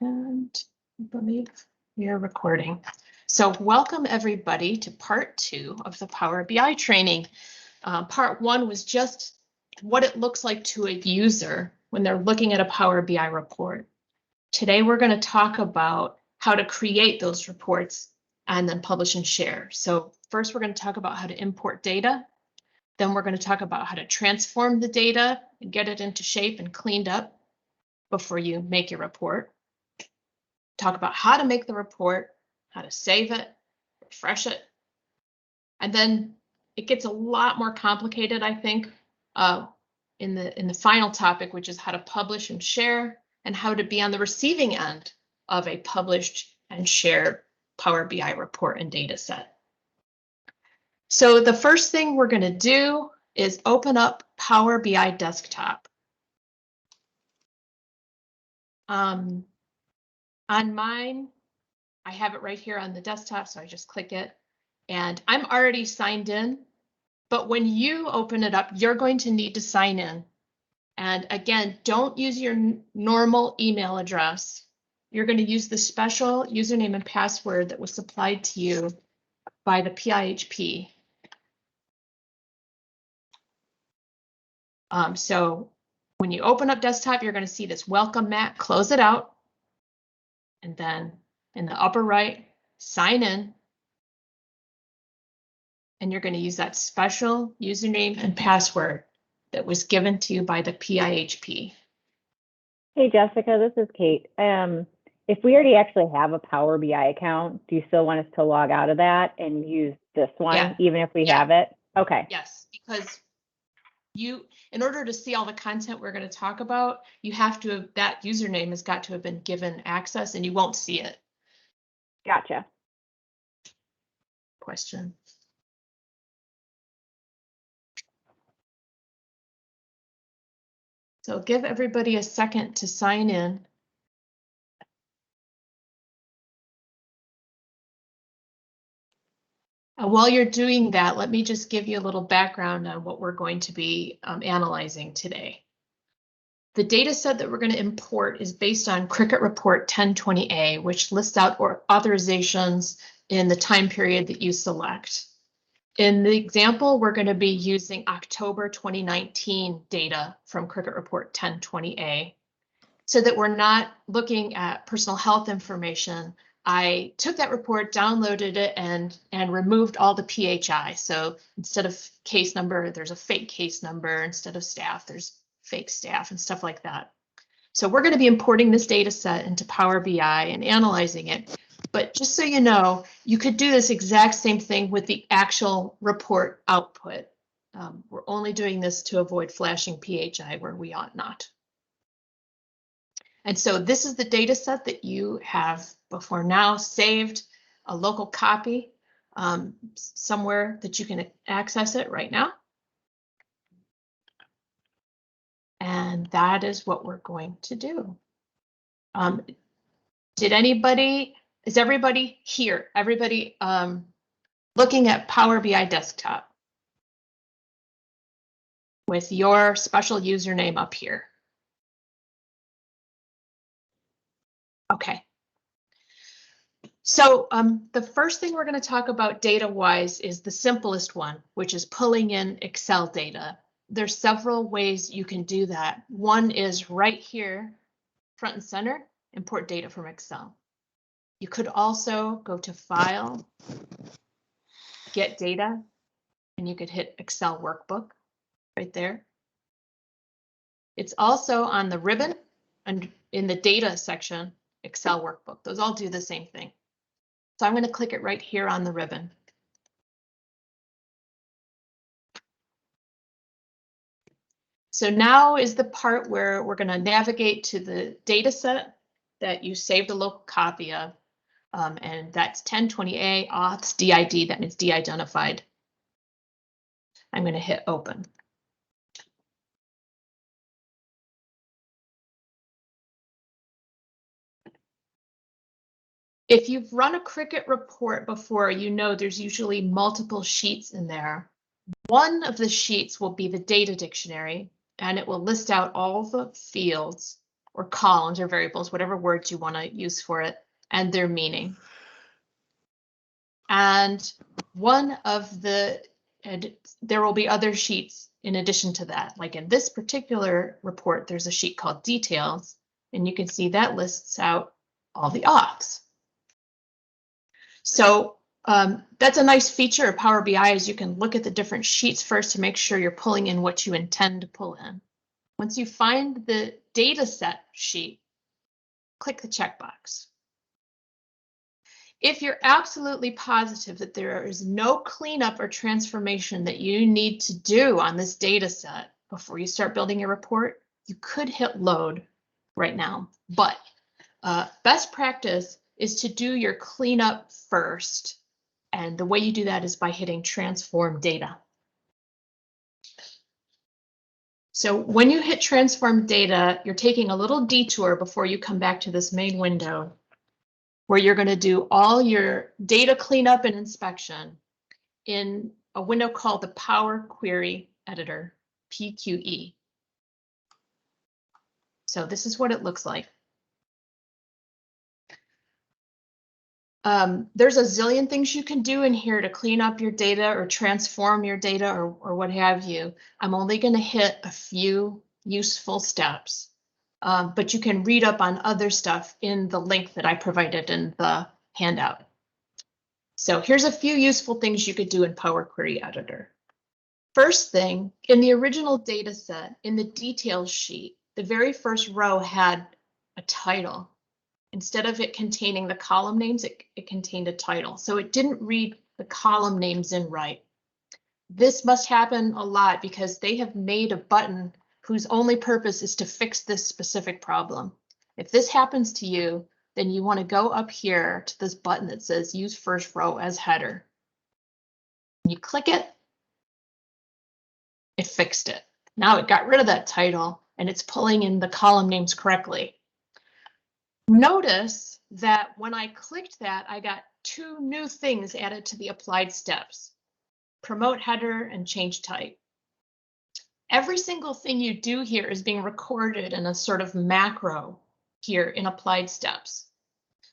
And I believe we are recording. So welcome everybody to part 2 of the Power BI training. Part 1 was just what it looks like to a user when they're looking at a Power BI report. Today we're going to talk about how to create those reports and then publish and share. So first we're going to talk about how to import data. Then we're going to talk about how to transform the data and get it into shape and cleaned up before you make your report. Talk about how to make the report, how to save it, refresh it. And then it gets a lot more complicated, I think, in the final topic, which is how to publish and share and how to be on the receiving end of a published and shared Power BI report and data set. So the first thing we're going to do is open up Power BI Desktop. On mine, I have it right here on the desktop, so I just click it. And I'm already signed in, but when you open it up, you're going to need to sign in. And again, don't use your normal email address. You're going to use the special username and password that was supplied to you by the PIHP. So when you open up desktop, you're going to see this welcome mat, close it out. And then in the upper right, sign in. And you're going to use that special username and password that was given to you by the PIHP. Hey, Jessica, this is Kate. If we already actually have a Power BI account, do you still want us to log out of that and use this one, even if we have it? Okay. Yes, because in order to see all the content we're going to talk about, you have to have, that username has got to have been given access and you won't see it. Gotcha. Question. So give everybody a second to sign in. While you're doing that, let me just give you a little background on what we're going to be analyzing today. The data set that we're going to import is based on Cricket Report 1020A, which lists out authorizations in the time period that you select. In the example, we're going to be using October 2019 data from Cricket Report 1020A. So that we're not looking at personal health information, I took that report, downloaded it, and removed all the PHI. So instead of case number, there's a fake case number. Instead of staff, there's fake staff and stuff like that. So we're going to be importing this data set into Power BI and analyzing it. But just so you know, you could do this exact same thing with the actual report output. We're only doing this to avoid flashing PHI where we ought not. And so this is the data set that you have before now saved, a local copy somewhere that you can access it right now. And that is what we're going to do. Is everybody here? Everybody looking at Power BI Desktop with your special username up here? Okay. So the first thing we're going to talk about data-wise is the simplest one, which is pulling in Excel data. There's several ways you can do that. One is right here, front and center, import data from Excel. You could also go to File, Get Data, and you could hit Excel Workbook right there. It's also on the ribbon and in the Data section, Excel Workbook. Those all do the same thing. So I'm going to click it right here on the ribbon. So now is the part where we're going to navigate to the data set that you saved a local copy of. And that's 1020A auths DID, that means de-identified. I'm going to hit open. If you've run a Cricket report before, you know there's usually multiple sheets in there. One of the sheets will be the data dictionary, and it will list out all the fields or columns or variables, whatever words you want to use for it, and their meaning. And there will be other sheets in addition to that. Like in this particular report, there's a sheet called details, and you can see that lists out all the auths. So that's a nice feature of Power BI is you can look at the different sheets first to make sure you're pulling in what you intend to pull in. Once you find the data set sheet, click the checkbox. If you're absolutely positive that there is no cleanup or transformation that you need to do on this data set before you start building your report, you could hit load right now. But best practice is to do your cleanup first. And the way you do that is by hitting transform data. So when you hit transform data, you're taking a little detour before you come back to this main window, where you're going to do all your data cleanup and inspection in a window called the Power Query Editor, PQE. So this is what it looks like. There's a zillion things you can do in here to clean up your data or transform your data or what have you. I'm only going to hit a few useful steps. But you can read up on other stuff in the link that I provided in the handout. So here's a few useful things you could do in Power Query Editor. First thing, in the original data set, in the details sheet, the very first row had a title. Instead of it containing the column names, it contained a title. So it didn't read the column names in right. This must happen a lot because they have made a button whose only purpose is to fix this specific problem. If this happens to you, then you want to go up here to this button that says use first row as header. You click it, it fixed it. Now it got rid of that title and it's pulling in the column names correctly. Notice that when I clicked that, I got two new things added to the applied steps: promote header and change type. Every single thing you do here is being recorded in a sort of macro here in applied steps.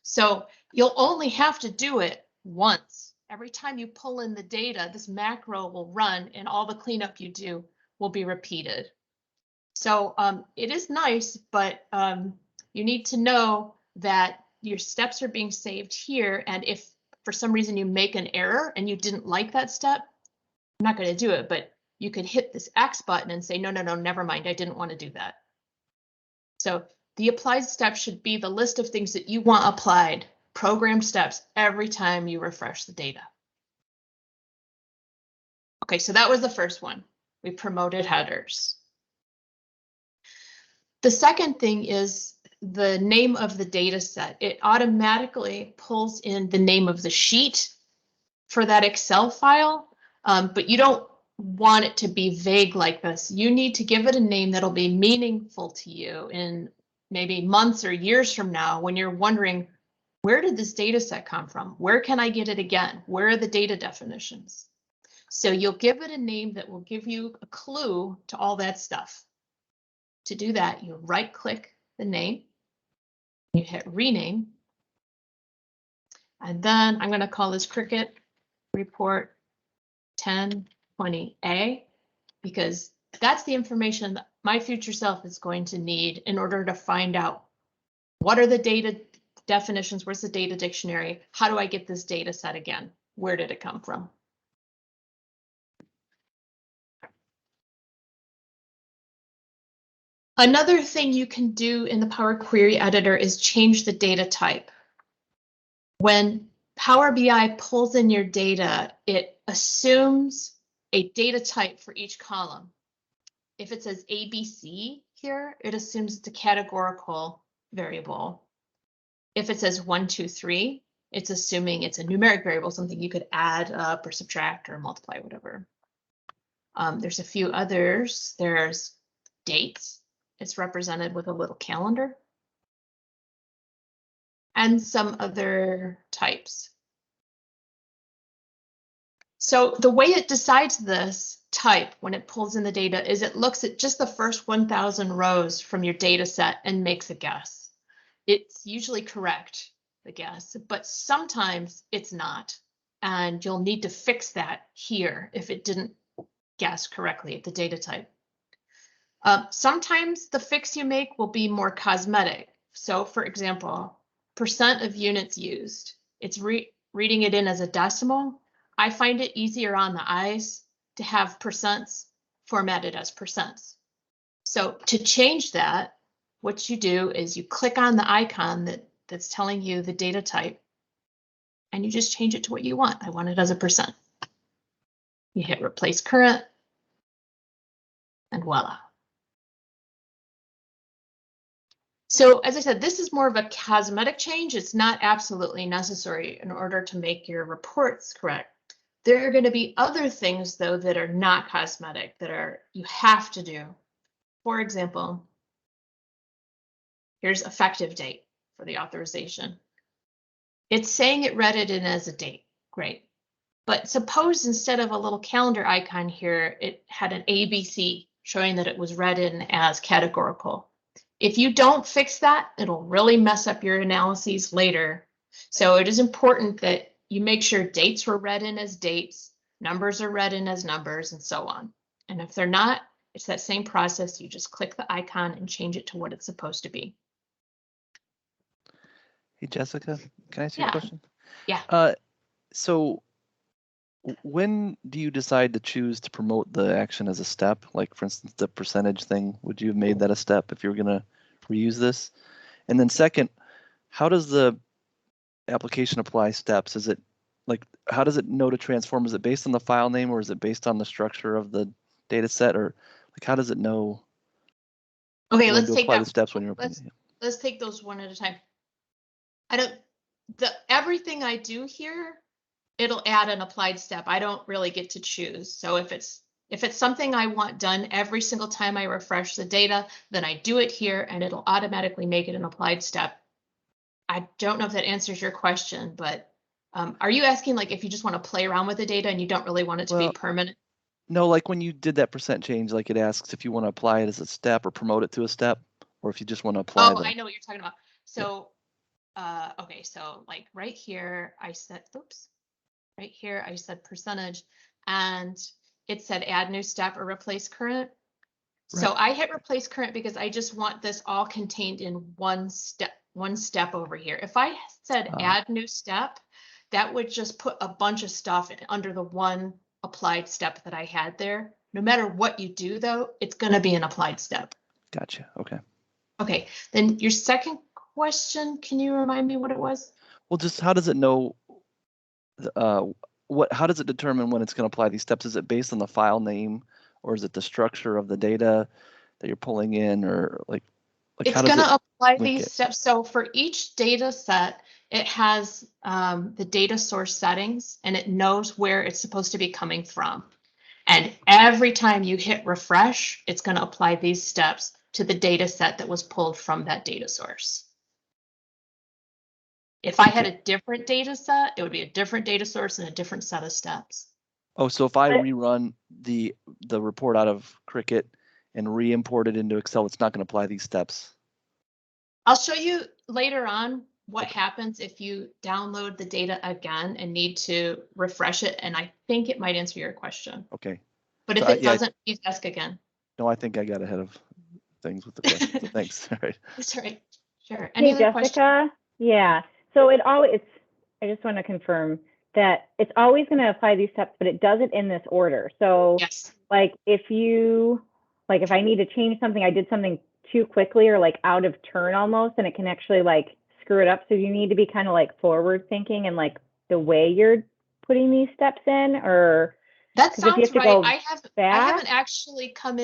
So you'll only have to do it once. Every time you pull in the data, this macro will run and all the cleanup you do will be repeated. So it is nice, but you need to know that your steps are being saved here. And if for some reason you make an error and you didn't like that step, I'm not going to do it, but you could hit this X button and say, no, never mind. I didn't want to do that. So the applied steps should be the list of things that you want applied, programmed steps every time you refresh the data. Okay, so that was the first one. We promoted headers. The second thing is the name of the data set. It automatically pulls in the name of the sheet for that Excel file, but you don't want it to be vague like this. You need to give it a name that'll be meaningful to you in maybe months or years from now when you're wondering, where did this data set come from? Where can I get it again? Where are the data definitions? So you'll give it a name that will give you a clue to all that stuff. To do that, you right-click the name, you hit rename, and then I'm going to call this Cricut Report 1020A because that's the information that my future self is going to need in order to find out what are the data definitions, where's the data dictionary, how do I get this data set again, where did it come from? Another thing you can do in the Power Query Editor is change the data type. When Power BI pulls in your data, it assumes a data type for each column. If it says ABC here, it assumes it's a categorical variable. If it says 1, 2, 3, it's assuming it's a numeric variable, something you could add up or subtract or multiply, whatever. There's a few others. There's dates. It's represented with a little calendar. And some other types. So the way it decides this type when it pulls in the data is it looks at just the first 1,000 rows from your data set and makes a guess. It's usually correct, the guess, but sometimes it's not. And you'll need to fix that here if it didn't guess correctly at the data type. Sometimes the fix you make will be more cosmetic. So for example, percent of units used. It's reading it in as a decimal. I find it easier on the eyes to have percents formatted as percents. So to change that, what you do is you click on the icon that's telling you the data type, and you just change it to what you want. I want it as a percent. You hit replace current, and voila. So as I said, this is more of a cosmetic change. It's not absolutely necessary in order to make your reports correct. There are going to be other things, though, that are not cosmetic, that you have to do. For example, here's effective date for the authorization. It's saying it read it in as a date. Great. But suppose instead of a little calendar icon here, it had an ABC showing that it was read in as categorical. If you don't fix that, it'll really mess up your analyses later. So it is important that you make sure dates were read in as dates, numbers are read in as numbers, and so on. And if they're not, it's that same process. You just click the icon and change it to what it's supposed to be. Hey, Jessica, can I ask you a question? Yeah. So when do you decide to choose to promote the action as a step? Like, for instance, the percentage thing, would you have made that a step if you were going to reuse this? And then second, how does the application apply steps? Is it like, how does it know to transform? Is it based on the file name, or is it based on the structure of the data set? Or like, how does it know Okay, when let's to take apply that. the steps when you're Let's take those one at a time. Everything I do here, it'll add an applied step. I don't really get to choose. So if it's something I want done every single time I refresh the data, then I do it here and it'll automatically make it an applied step. I don't know if that answers your question, but are you asking like if you just want to play around with the data and you don't really want it to be permanent? No, like when you did that percent change, like it asks if you want to apply it as a step or promote it to a step, or if you just want to apply. Oh, I know what you're talking about. So, okay, so like right here, I said, oops. Right here, I said percentage, and it said add new step or replace current. Right. So I hit replace current because I just want this all contained in one step over here. If I said add new step, that would just put a bunch of stuff under the one applied step that I had there. No matter what you do, though, it's going to be an applied step. Gotcha. Okay. Okay. Then your second question, can you remind me what it was? Well, just how does it know? How does it determine when it's going to apply these steps? Is it based on the file name, or is it the structure of the data that you're pulling in, or like it's how does going to apply link these it? steps. So for each data set, it has the data source settings, and it knows where it's supposed to be coming from. And every time you hit refresh, it's going to apply these steps to the data set that was pulled from that data source. If I had a different data set, it would be a different data source and a different set of steps. Oh, so if I rerun the report out of Cricut and re-import it into Excel, it's not going to apply these steps? I'll show you later on what happens if you download the data again and need to refresh it, and I think it might answer your question. Okay. But if it doesn't, please ask again. No, I think I got ahead of things with the question. So thanks. All right. That's right. Sure. Any other Jessica? questions? Yeah. So I just want to confirm that it's always going to apply these steps, but it does it in this order. So yes. Like if I need to change something, I did something too quickly or like out of turn almost, and it can actually like screw it up. So you need to be kind of like forward thinking and like the way you're putting these steps in, or that sounds right. I haven't actually come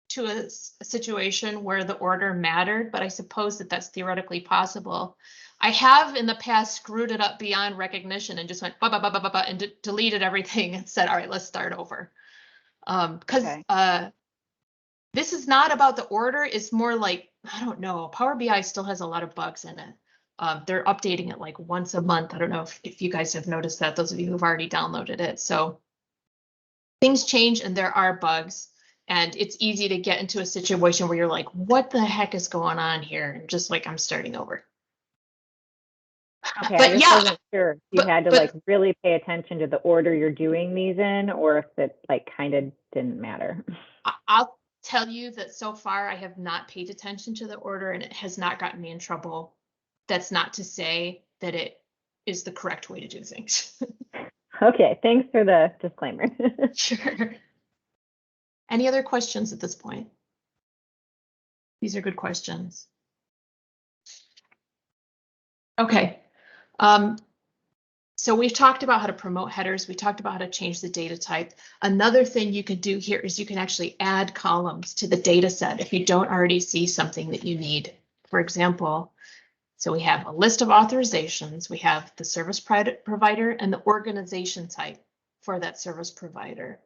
to a situation where the order mattered, but I suppose that's theoretically possible. I have in the past screwed it up beyond recognition and just went and deleted everything and said, all right, let's start over. Because this is not about the order. It's more like, I don't know, Power BI still has a lot of bugs in it. They're updating it like once a month. I don't know if you guys have noticed that, those of you who've already downloaded it. So things change and there are bugs, and it's easy to get into a situation where you're like, what the heck is going on here? And just like, I'm starting over. Okay, But I just yeah, wasn't sure if you had to but- like really pay attention to the order you're doing these in, or if it like kind of didn't matter. I'll tell you that so far I have not paid attention to the order and it has not gotten me in trouble. That's not to say that it is the correct way to do things. Okay, thanks for the disclaimer. Sure. Any other questions at this point? These are good questions. Okay. So we've talked about how to promote headers. We talked about how to change the data type. Another thing you can do here is you can actually add columns to the data set if you don't already see something that you need. For example, so we have a list of authorizations. We have the service provider and the organization type for that service provider.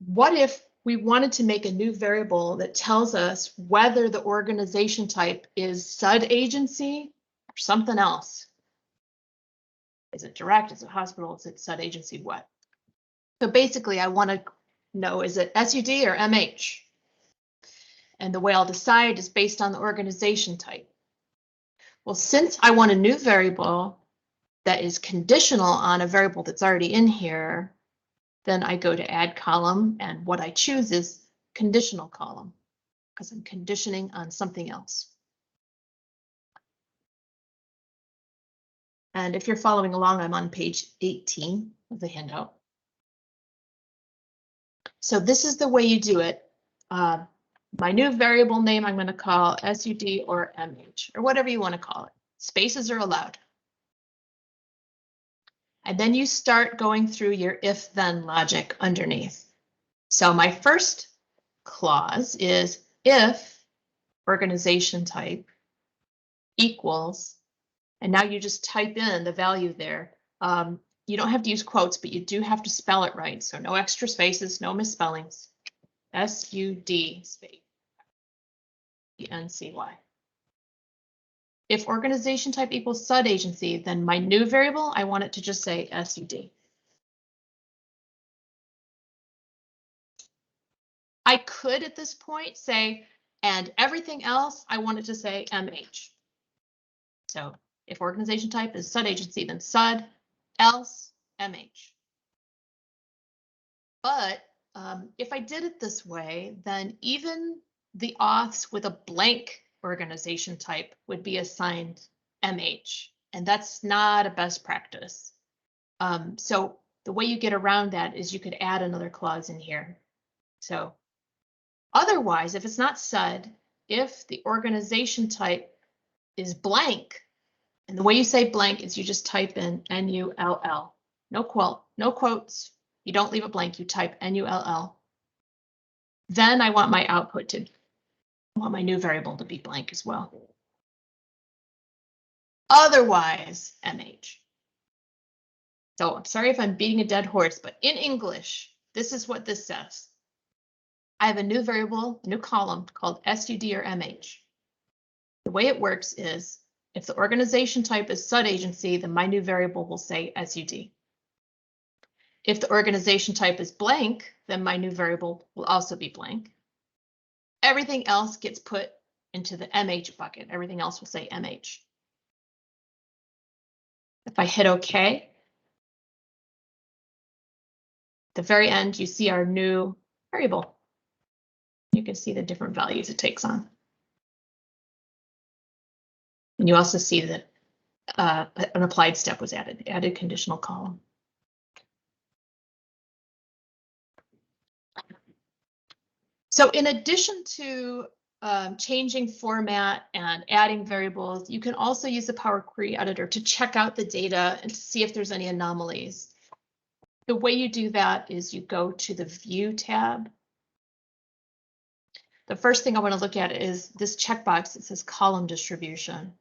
What if we wanted to make a new variable that tells us whether the organization type is SUD agency or something else? Is it direct? Is it hospital? Is it SUD agency? What? So basically, I want to know, is it SUD or MH? And the way I'll decide is based on the organization type. Well, since I want a new variable that is conditional on a variable that's already in here, then I go to add column, and what I choose is conditional column because I'm conditioning on something else. And if you're following along, I'm on page 18 of the handout. So this is the way you do it. My new variable name I'm going to call SUD or MH or whatever you want to call it. Spaces are allowed. And then you start going through your if-then logic underneath. So my first clause is if organization type equals, and now you just type in the value there. You don't have to use quotes, but you do have to spell it right. So no extra spaces, no misspellings. SUD space ENCY. If organization type equals SUD agency, then my new variable, I want it to just say SUD. I could at this point say, and everything else, I want it to say MH. So if organization type is SUD agency, then SUD, else MH. But if I did it this way, then even the auths with a blank organization type would be assigned MH, and that's not a best practice. So the way you get around that is you could add another clause in here. So otherwise, if it's not SUD, if the organization type is blank, and the way you say blank is you just type in NULL, no quotes. You don't leave it blank, you type NULL. Then I want my output to, I want my new variable to be blank as well. Otherwise, MH. So I'm sorry if I'm beating a dead horse, but in English, this is what this says. I have a new variable, a new column called SUD or MH. The way it works is if the organization type is SUD agency, then my new variable will say SUD. If the organization type is blank, then my new variable will also be blank. Everything else gets put into the MH bucket. Everything else will say MH. If I hit OK, at the very end, you see our new variable. You can see the different values it takes on. And you also see that an applied step was added conditional column. So in addition to changing format and adding variables, you can also use the Power Query Editor to check out the data and to see if there's any anomalies. The way you do that is you go to the View tab. The first thing I want to look at is this checkbox that says column distribution.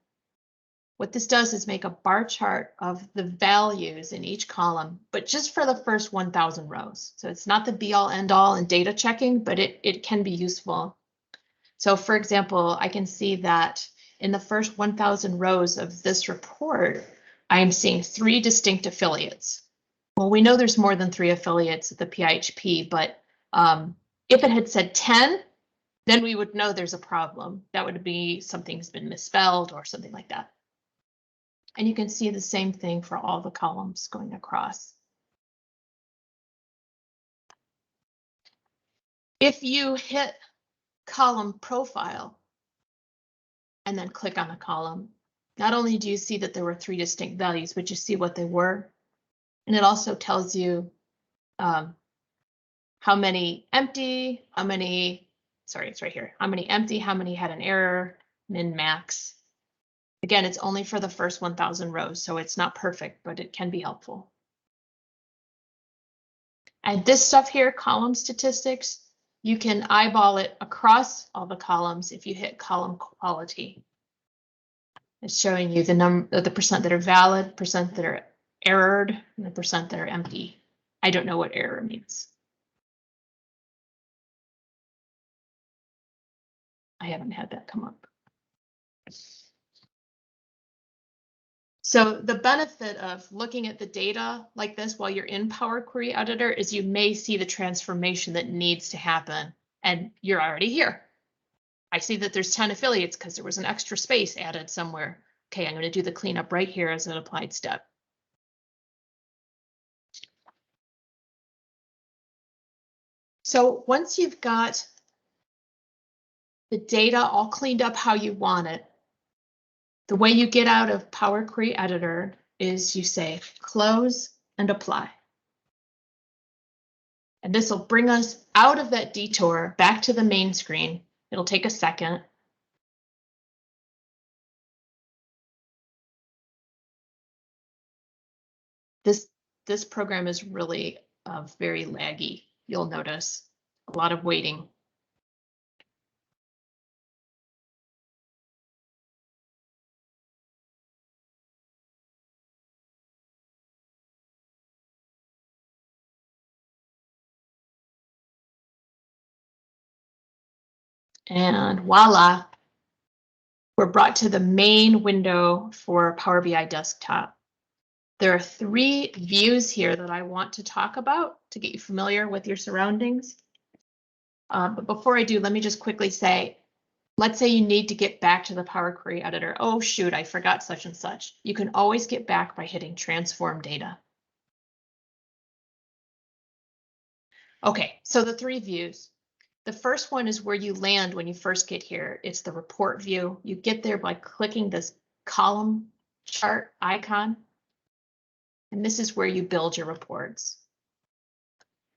What this does is make a bar chart of the values in each column, but just for the first 1,000 rows. So it's not the be all end all in data checking, but it can be useful. So for example, I can see that in the first 1,000 rows of this report, I am seeing 3 distinct affiliates. Well, we know there's more than 3 affiliates at the PIHP, but if it had said 10, then we would know there's a problem. That would be something's been misspelled or something like that. And you can see the same thing for all the columns going across. If you hit column profile and then click on the column, not only do you see that there were 3 distinct values, but you see what they were. And it also tells you how many empty, how many, sorry, it's right here, how many empty, how many had an error, min, max. Again, it's only for the first 1,000 rows, so it's not perfect, but it can be helpful. And this stuff here, column statistics, you can eyeball it across all the columns if you hit column quality. It's showing you the percent that are valid, percent that are errored, and the percent that are empty. I don't know what error means. I haven't had that come up. So the benefit of looking at the data like this while you're in Power Query Editor is you may see the transformation that needs to happen, and you're already here. I see that there's 10 affiliates because there was an extra space added somewhere. Okay, I'm going to do the cleanup right here as an applied step. So once you've got the data all cleaned up how you want it, the way you get out of Power Query Editor is you say close and apply. And this will bring us out of that detour back to the main screen. It'll take a second. This program is really very laggy. You'll notice a lot of waiting. And voila, we're brought to the main window for Power BI Desktop. There are 3 views here that I want to talk about to get you familiar with your surroundings. But before I do, let me just quickly say, let's say you need to get back to the Power Query Editor. Oh, shoot, I forgot such and such. You can always get back by hitting Transform Data. Okay, so the 3 views. The first one is where you land when you first get here. It's the report view. You get there by clicking this column chart icon. And this is where you build your reports.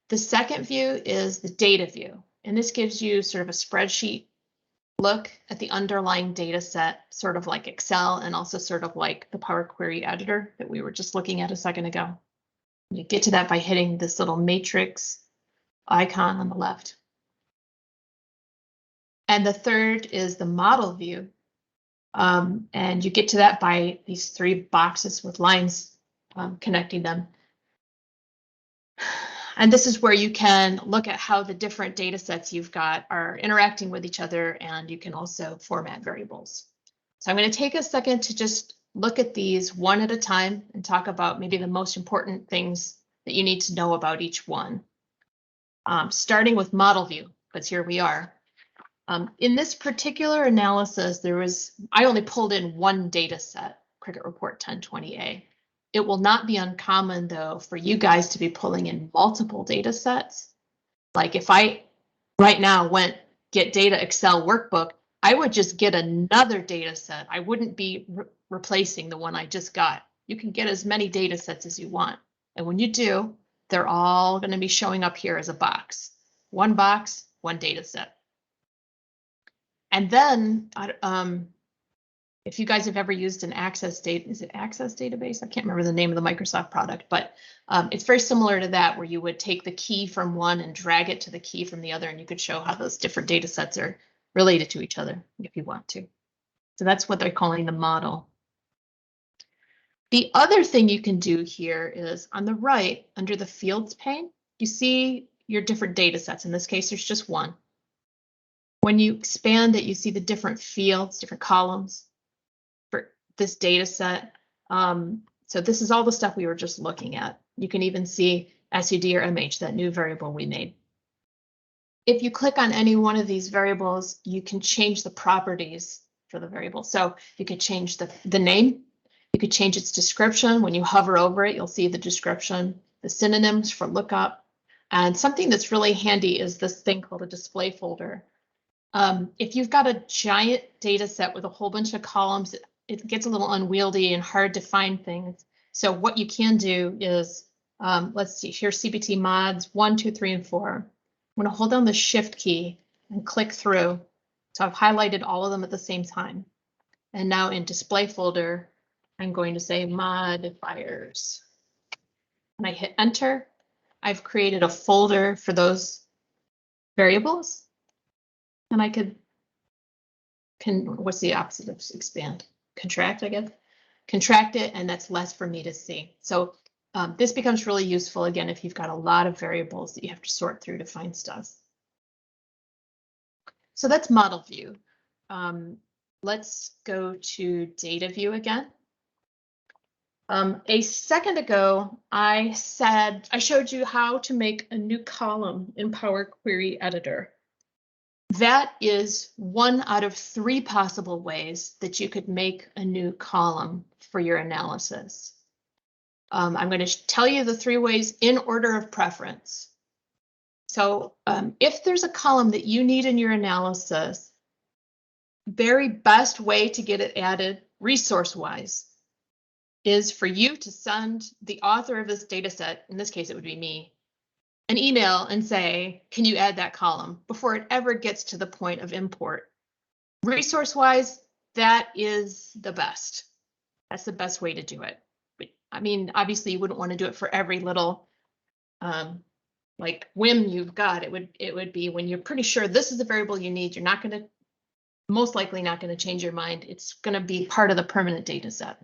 The second view is the data view. And this gives you sort of a spreadsheet look at the underlying data set, sort of like Excel and also sort of like the Power Query Editor that we were just looking at a second ago. You get to that by hitting this little matrix icon on the left. And the third is the model view. And you get to that by these 3 boxes with lines connecting them. And this is where you can look at how the different data sets you've got are interacting with each other, and you can also format variables. So I'm going to take a second to just look at these one at a time and talk about maybe the most important things that you need to know about each one. Starting with model view, because here we are. In this particular analysis, I only pulled in 1 data set, Cricket Report 1020A. It will not be uncommon, though, for you guys to be pulling in multiple data sets. Like if I right now went get data Excel workbook, I would just get another data set. I wouldn't be replacing the one I just got. You can get as many data sets as you want. And when you do, they're all going to be showing up here as a box. 1 box, 1 data set. And then if you guys have ever used an Access database? I can't remember the name of the Microsoft product, but it's very similar to that, where you would take the key from one and drag it to the key from the other, and you could show how those different data sets are related to each other if you want to. So that's what they're calling the model. The other thing you can do here is on the right, under the fields pane, you see your different data sets. In this case, there's just 1. When you expand it, you see the different fields, different columns. this data set. So this is all the stuff we were just looking at. You can even see SUD or MH, that new variable we made. If you click on any one of these variables, you can change the properties for the variable. So you could change the name, you could change its description. When you hover over it, you'll see the description, the synonyms for lookup. And something that's really handy is this thing called a display folder. If you've got a giant data set with a whole bunch of columns, it gets a little unwieldy and hard to find things. So what you can do is, let's see, here's CPT mods 1, 2, 3, and 4. I'm going to hold down the Shift key and click through. So I've highlighted all of them at the same time. And now in display folder, I'm going to say modifiers. When I hit enter, I've created a folder for those variables. And I what's the opposite of expand? Contract, I guess. Contract it, and that's less for me to see. So this becomes really useful, again, if you've got a lot of variables that you have to sort through to find stuff. So that's model view. Let's go to data view again. A second ago, I showed you how to make a new column in Power Query Editor. That is one out of 3 possible ways that you could make a new column for your analysis. I'm going to tell you the 3 ways in order of preference. So if there's a column that you need in your analysis, very best way to get it added resource-wise is for you to send the author of this data set, in this case it would be me, an email and say, can you add that column before it ever gets to the point of import. Resource-wise, that is the best. That's the best way to do it. But, I mean, obviously you wouldn't want to do it for every little like whim you've got. It would be when you're pretty sure this is the variable you need, you're not going to, most likely not going to change your mind. It's going to be part of the permanent data set.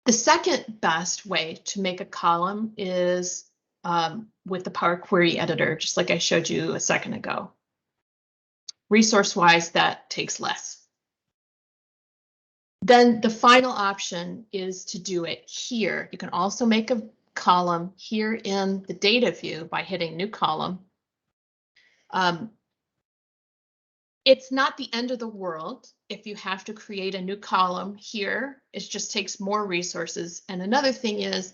The second best way to make a column is with the Power Query Editor, just like I showed you a second ago. Resource-wise, that takes less. Then the final option is to do it here. You can also make a column here in the data view by hitting new column. It's not the end of the world if you have to create a new column here. It just takes more resources. And another thing is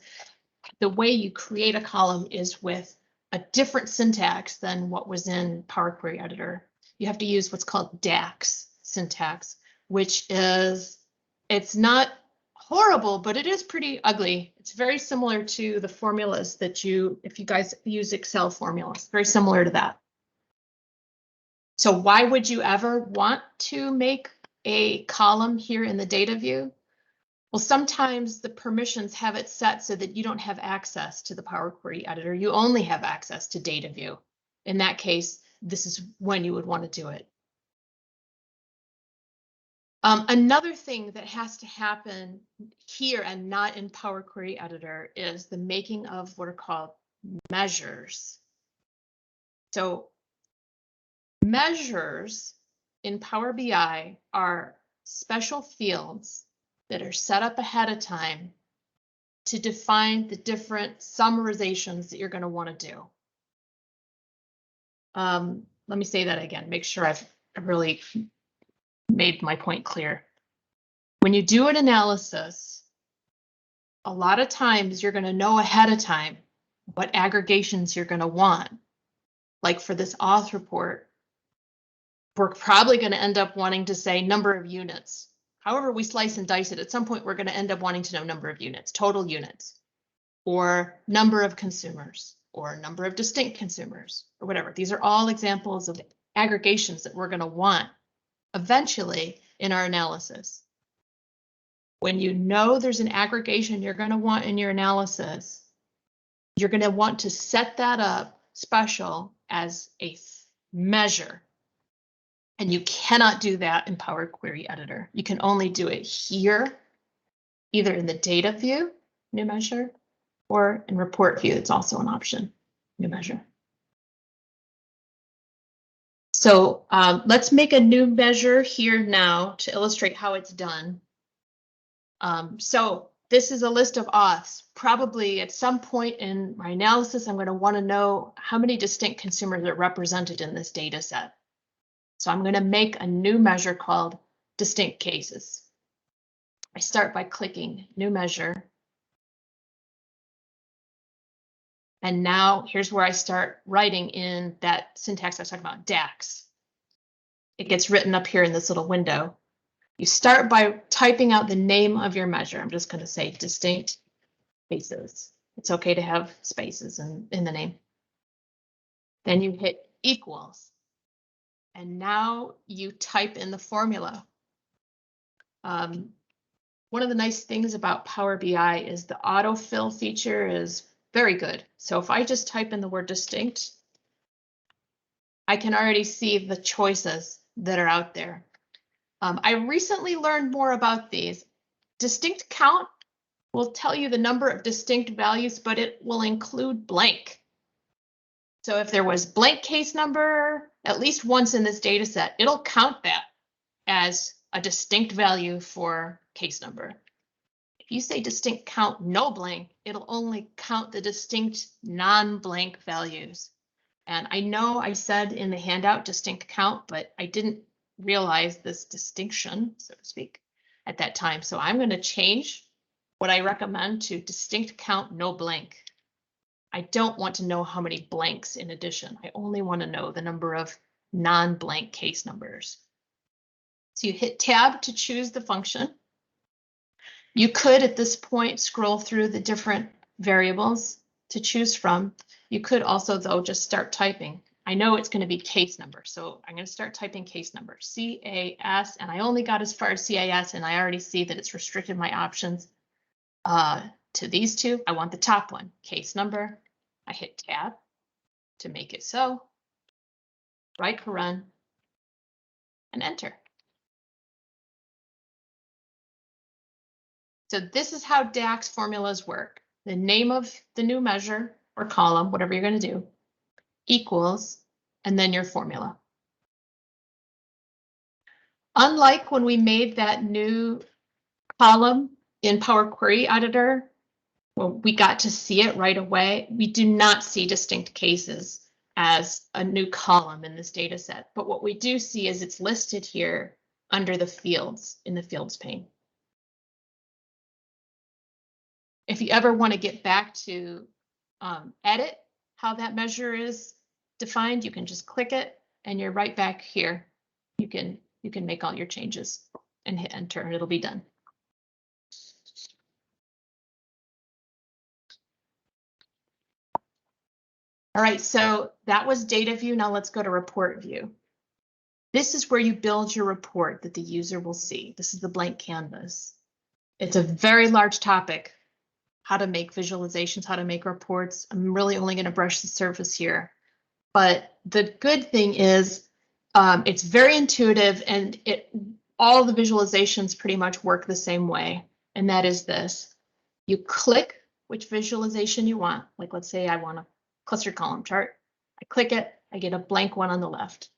the way you create a column is with a different syntax than what was in Power Query Editor. You have to use what's called DAX syntax, which is, it's not horrible, but it is pretty ugly. It's very similar to the formulas that if you guys use Excel formulas, very similar to that. So why would you ever want to make a column here in the data view? Well, sometimes the permissions have it set so that you don't have access to the Power Query Editor. You only have access to data view. In that case, this is when you would want to do it. Another thing that has to happen here and not in Power Query Editor is the making of what are called measures. So measures in Power BI are special fields that are set up ahead of time to define the different summarizations that you're going to want to do. Let me say that again, make sure I've really made my point clear. When you do an analysis, a lot of times you're going to know ahead of time what aggregations you're going to want. Like for this auth report, we're probably going to end up wanting to say number of units. However we slice and dice it, at some point we're going to end up wanting to know number of units, total units, or number of consumers, or number of distinct consumers, or whatever. These are all examples of aggregations that we're going to want eventually in our analysis. When you know there's an aggregation you're going to want in your analysis, you're going to want to set that up special as a measure. And you cannot do that in Power Query Editor. You can only do it here, either in the data view, new measure, or in report view. It's also an option, new measure. So let's make a new measure here now to illustrate how it's done. So this is a list of auths. Probably at some point in my analysis, I'm going to want to know how many distinct consumers are represented in this data set. So I'm going to make a new measure called distinct cases. I start by clicking new measure. And now here's where I start writing in that syntax I was talking about, DAX. It gets written up here in this little window. You start by typing out the name of your measure. I'm just going to say distinct cases. It's okay to have spaces in the name. Then you hit equals. And now you type in the formula. One of the nice things about Power BI is the autofill feature is very good. So if I just type in the word distinct, I can already see the choices that are out there. I recently learned more about these. Distinct count will tell you the number of distinct values, but it will include blank. So if there was blank case number, at least once in this data set, it'll count that as a distinct value for case number. If you say distinct count no blank, it'll only count the distinct non-blank values. And I know I said in the handout distinct count, but I didn't realize this distinction, so to speak, at that time. So I'm going to change what I recommend to distinct count no blank. I don't want to know how many blanks in addition. I only want to know the number of non-blank case numbers. So you hit tab to choose the function. You could at this point scroll through the different variables to choose from. You could also, though, just start typing. I know it's going to be case number, so I'm going to start typing case number, CAS, and I only got as far as CAS, and I already see that it's restricted my options to these two. I want the top one, case number. I hit tab to make it so. Right run and enter. So this is how DAX formulas work. The name of the new measure or column, whatever you're going to do, equals, and then your formula. Unlike when we made that new column in Power Query Editor, well, we got to see it right away. We do not see distinct cases as a new column in this data set. But what we do see is it's listed here under the fields in the fields pane. If you ever want to get back to edit how that measure is defined, you can just click it and you're right back here. You can make all your changes and hit enter and it'll be done. All right, so that was data view. Now let's go to report view. This is where you build your report that the user will see. This is the blank canvas. It's a very large topic, how to make visualizations, how to make reports. I'm really only going to brush the surface here. But the good thing is it's very intuitive and all the visualizations pretty much work the same way. And that is this. You click which visualization you want. Like let's say I want a cluster column chart. I click it, I get a blank one on the left.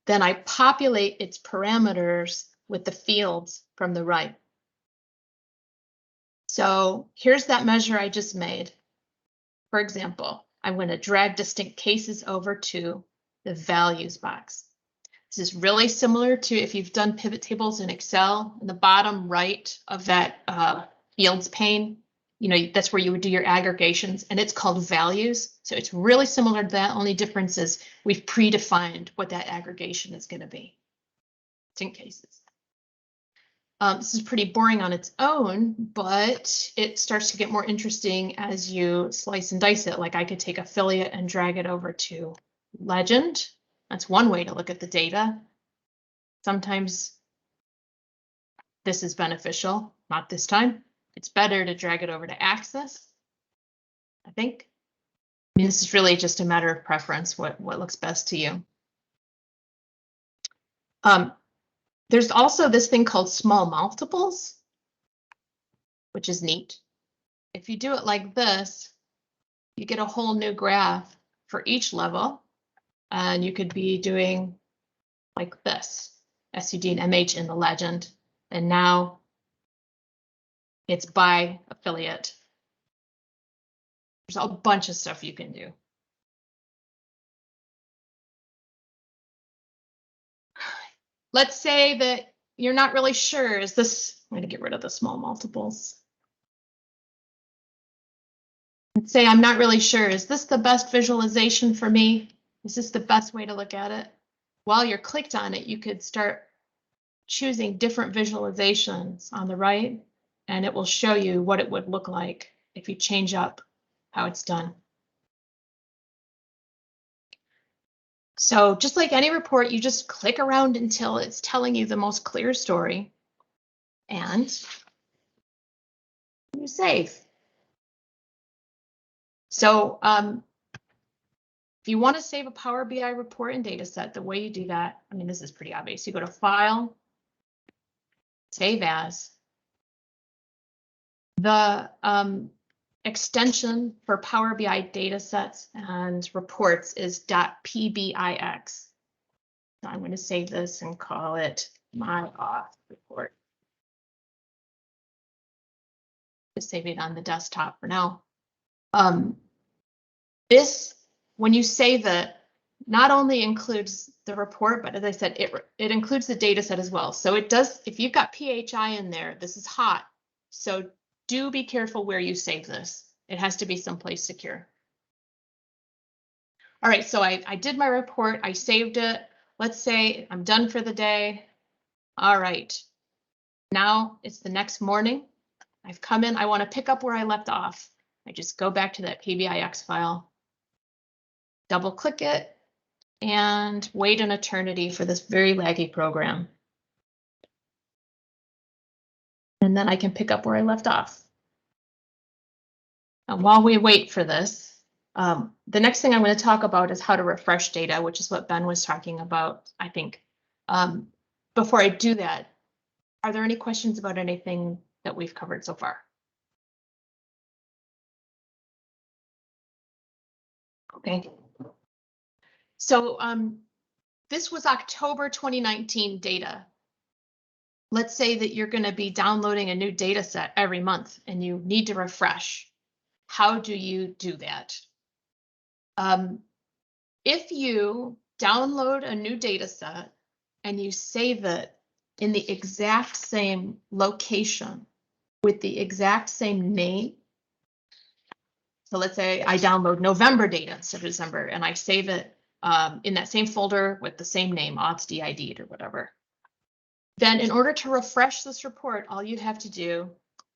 Then I populate its parameters with the fields from the right. So here's that measure I just made. For example, I'm going to drag distinct cases over to the values box. This is really similar to if you've done pivot tables in Excel. In the bottom right of that fields pane, you know, that's where you would do your aggregations, and it's called values. So it's really similar to that. Only difference is we've predefined what that aggregation is going to be. Distinct cases. This is pretty boring on its own, but it starts to get more interesting as you slice and dice it. Like I could take affiliate and drag it over to legend. That's one way to look at the data. Sometimes this is beneficial, not this time. It's better to drag it over to axis, I think. I mean, this is really just a matter of preference, what looks best to you. There's also this thing called small multiples, which is neat. If you do it like this, you get a whole new graph for each level. and you could be doing like this, SUD and MH in the legend. And now it's by affiliate. There's a bunch of stuff you can do. Let's say that you're not really sure, is this, I'm going to get rid of the small multiples. Let's say I'm not really sure, is this the best visualization for me? Is this the best way to look at it? While you're clicked on it, you could start choosing different visualizations on the right, and it will show you what it would look like if you change up how it's done. So just like any report, you just click around until it's telling you the most clear story, and you save. So if you want to save a Power BI report and data set, the way you do that, I mean, this is pretty obvious. You go to File, Save As. The extension for Power BI data sets and reports is .pbix. So I'm going to save this and call it my auth report. Just save it on the desktop for now. This, when you save it, not only includes the report, but as I said, it includes the data set as well. So it does, if you've got PHI in there, this is hot. So do be careful where you save this. It has to be someplace secure. All right, so I did my report, I saved it. Let's say I'm done for the day. All right, now it's the next morning. I've come in, I want to pick up where I left off. I just go back to that PBIX file, double click it, and wait an eternity for this very laggy program. And then I can pick up where I left off. And while we wait for this, the next thing I'm going to talk about is how to refresh data, which is what Ben was talking about, I think. Before I do that, are there any questions about anything that we've covered so far? Okay. So this was October 2019 data. Let's say that you're going to be downloading a new data set every month and you need to refresh. How do you do that? If you download a new data set and you save it in the exact same location with the exact same name, so let's say I download November data instead of December and I save it in that same folder with the same name, auths.did or whatever, then in order to refresh this report, all you have to do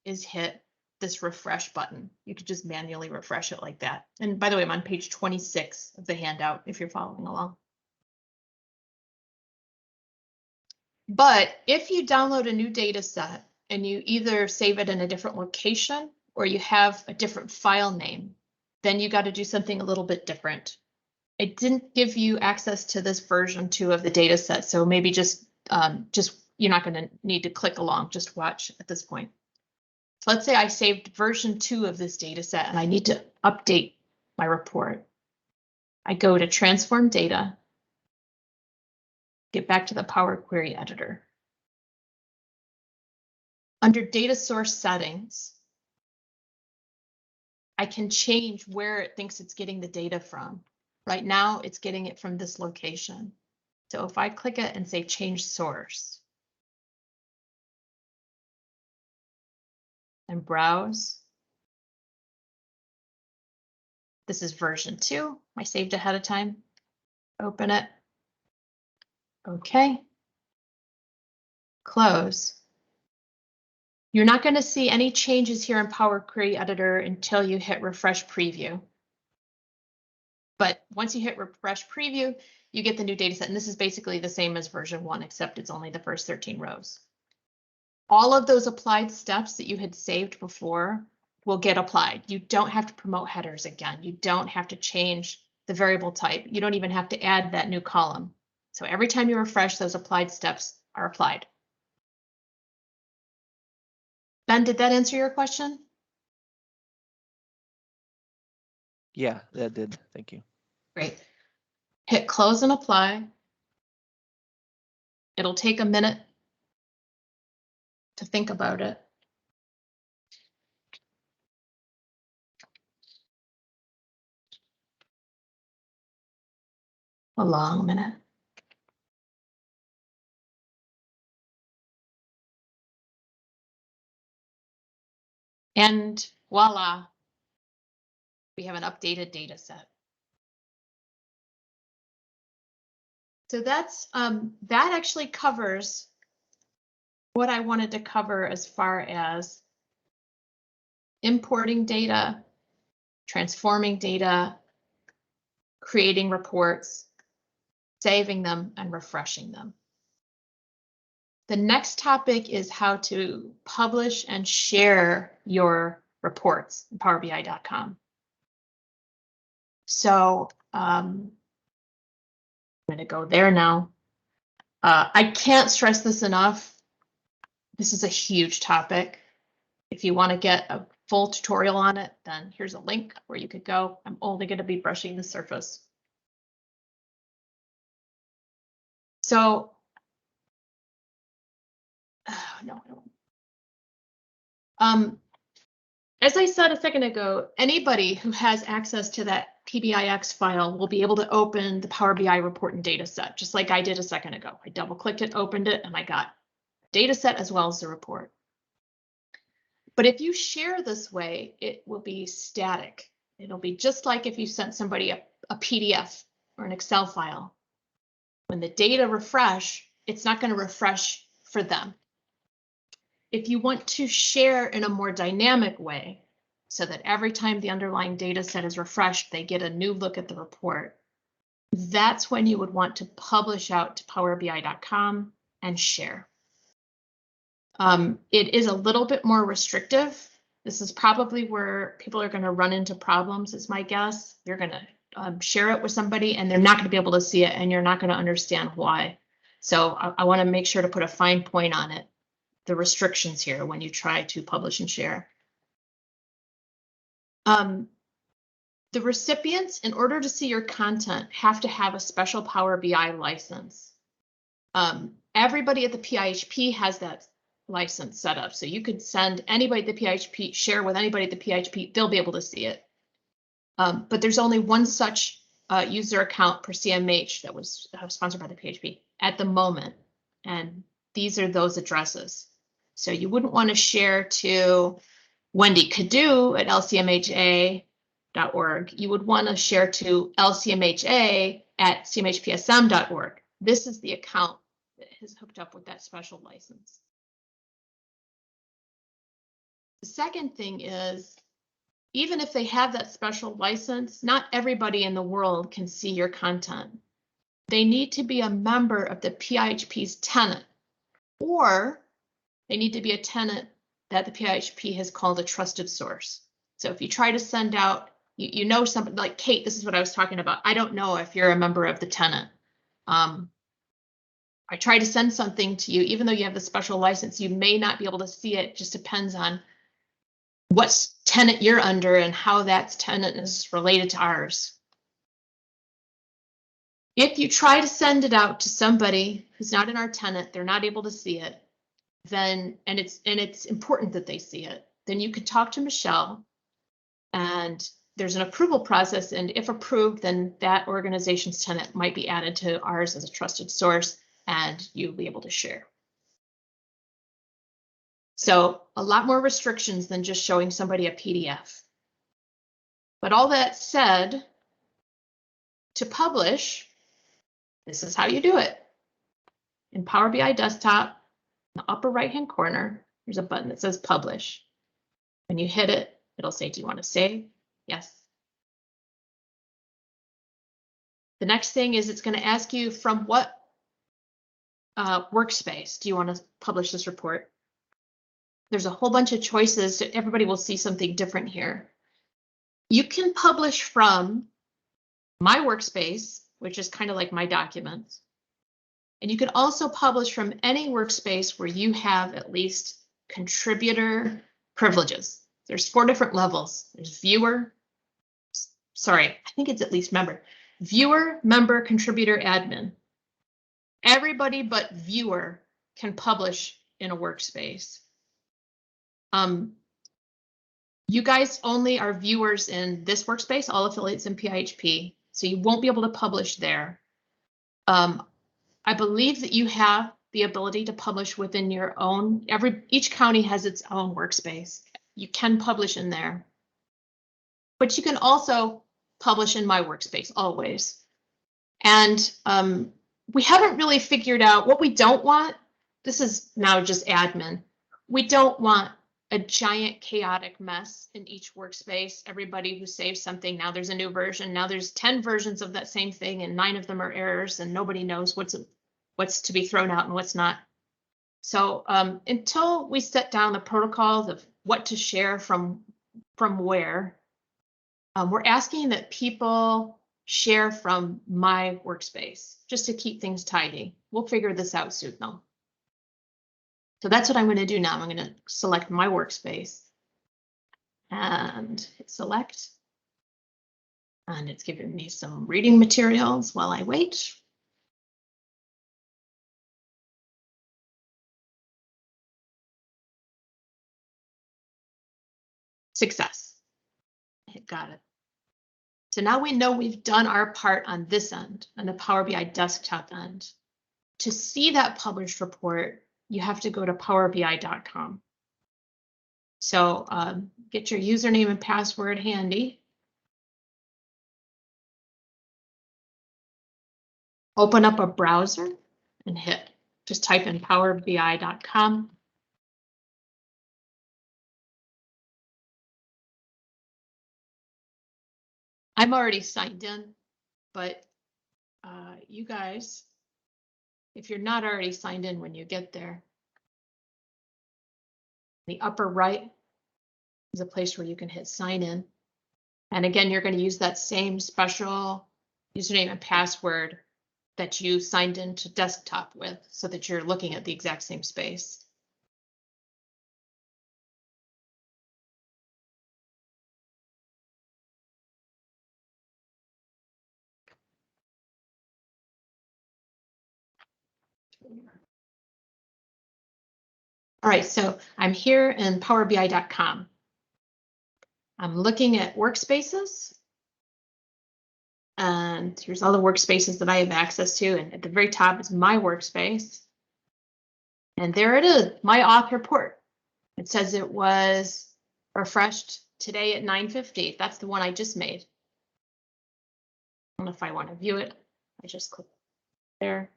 is hit this refresh button. You could just manually refresh it like that. And by the way, I'm on page 26 of the handout if you're following along. But if you download a new data set and you either save it in a different location or you have a different file name, then you got to do something a little bit different. It didn't give you access to this version 2 of the data set, so maybe just you're not going to need to click along, just watch at this point. So let's say I saved version 2 of this data set and I need to update my report. I go to Transform Data, get back to the Power Query Editor. Under Data Source Settings, I can change where it thinks it's getting the data from. Right now, it's getting it from this location. So if I click it and say Change Source, and browse, this is version 2. I saved ahead of time. Open it. Okay. Close. You're not going to see any changes here in Power Query Editor until you hit Refresh Preview. But once you hit Refresh Preview, you get the new data set. And this is basically the same as version 1, except it's only the first 13 rows. All of those applied steps that you had saved before will get applied. You don't have to promote headers again. You don't have to change the variable type. You don't even have to add that new column. So every time you refresh, those applied steps are applied. Ben, did that answer your question? Yeah, that did. Thank you. Great. hit close and apply. It'll take a minute to think about it. A long minute. And voila, we have an updated data set. So that's that actually covers what I wanted to cover as far as importing data, transforming data, creating reports, saving them, and refreshing them. The next topic is how to publish and share your reports in powerbi.com. So I'm going to go there now. I can't stress this enough. This is a huge topic. If you want to get a full tutorial on it, then here's a link where you could go. I'm only going to be brushing the surface. So, no, I don't. As I said a second ago, anybody who has access to that PBIX file will be able to open the Power BI report and data set, just like I did a second ago. I double-clicked it, opened it, and I got data set as well as the report. But if you share this way, it will be static. It'll be just like if you sent somebody a PDF or an Excel file. When the data refresh, it's not going to refresh for them. If you want to share in a more dynamic way, so that every time the underlying data set is refreshed, they get a new look at the report, that's when you would want to publish out to powerbi.com and share. It is a little bit more restrictive. This is probably where people are going to run into problems, is my guess. You're going to share it with somebody and they're not going to be able to see it and you're not going to understand why. So I want to make sure to put a fine point on it, the restrictions here when you try to publish and share. The recipients, in order to see your content, have to have a special Power BI license. Everybody at the PIHP has that license set up. So you could send anybody at the PIHP, share with anybody at the PIHP, they'll be able to see it. But there's only one such user account per CMH that was sponsored by the PIHP at the moment. And these are those addresses. So you wouldn't want to share to Wendy Cadu at lcmha.org. You would want to share to lcmha at cmhpsm.org. This is the account that is hooked up with that special license. The second thing is, even if they have that special license, not everybody in the world can see your content. They need to be a member of the PIHP's tenant, or they need to be a tenant that the PIHP has called a trusted source. So if you try to send out, you know, somebody like Kate, this is what I was talking about. I don't know if you're a member of the tenant. I try to send something to you, even though you have the special license, you may not be able to see it. Just depends on what tenant you're under and how that tenant is related to ours. If you try to send it out to somebody who's not in our tenant, they're not able to see it, then, and it's important that they see it, then you could talk to Michelle and there's an approval process. And if approved, then that organization's tenant might be added to ours as a trusted source and you'll be able to share. So a lot more restrictions than just showing somebody a PDF. But all that said, to publish, this is how you do it. In Power BI Desktop, in the upper right-hand corner, there's a button that says Publish. When you hit it, it'll say, do you want to save? Yes. The next thing is it's going to ask you from what workspace do you want to publish this report? There's a whole bunch of choices. So everybody will see something different here. You can publish from my workspace, which is kind of like my documents. And you can also publish from any workspace where you have at least contributor privileges. There's 4 different levels. There's viewer. Sorry, I think it's at least member. viewer, member, contributor, admin. Everybody but viewer can publish in a workspace. You guys only are viewers in this workspace, all affiliates in PIHP, so you won't be able to publish there. I believe that you have the ability to publish within your own, each county has its own workspace. You can publish in there. But you can also publish in my workspace always. And we haven't really figured out what we don't want. This is now just admin. We don't want a giant chaotic mess in each workspace. Everybody who saves something, now there's a new version. Now there's 10 versions of that same thing and 9 of them are errors and nobody knows what's to be thrown out and what's not. So until we set down the protocols of what to share from where, we're asking that people share from my workspace just to keep things tidy. We'll figure this out soon though. So that's what I'm going to do now. I'm going to select my workspace and hit select. And it's giving me some reading materials while I wait. Success. Got it. So now we know we've done our part on this end, on the Power BI desktop end. To see that published report, you have to go to powerbi.com. So get your username and password handy. Open up a browser and just type in powerbi.com. I'm already signed in, but you guys, if you're not already signed in when you get there, the upper right is a place where you can hit sign in. And again, you're going to use that same special username and password that you signed into desktop with so that you're looking at the exact same space. All right, so I'm here in powerbi.com. I'm looking at workspaces. And here's all the workspaces that I have access to. And at the very top is my workspace. And there it is, my auth report. It says it was refreshed today at 9:50. That's the one I just made. And if I want to view it, I just click there.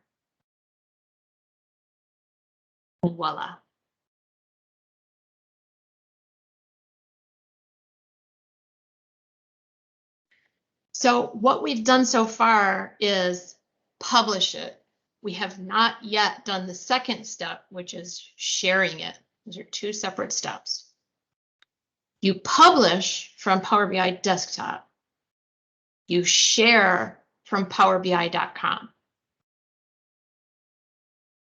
And voila. So what we've done so far is publish it. We have not yet done the second step, which is sharing it. These are two separate steps. You publish from Power BI desktop. You share from powerbi.com.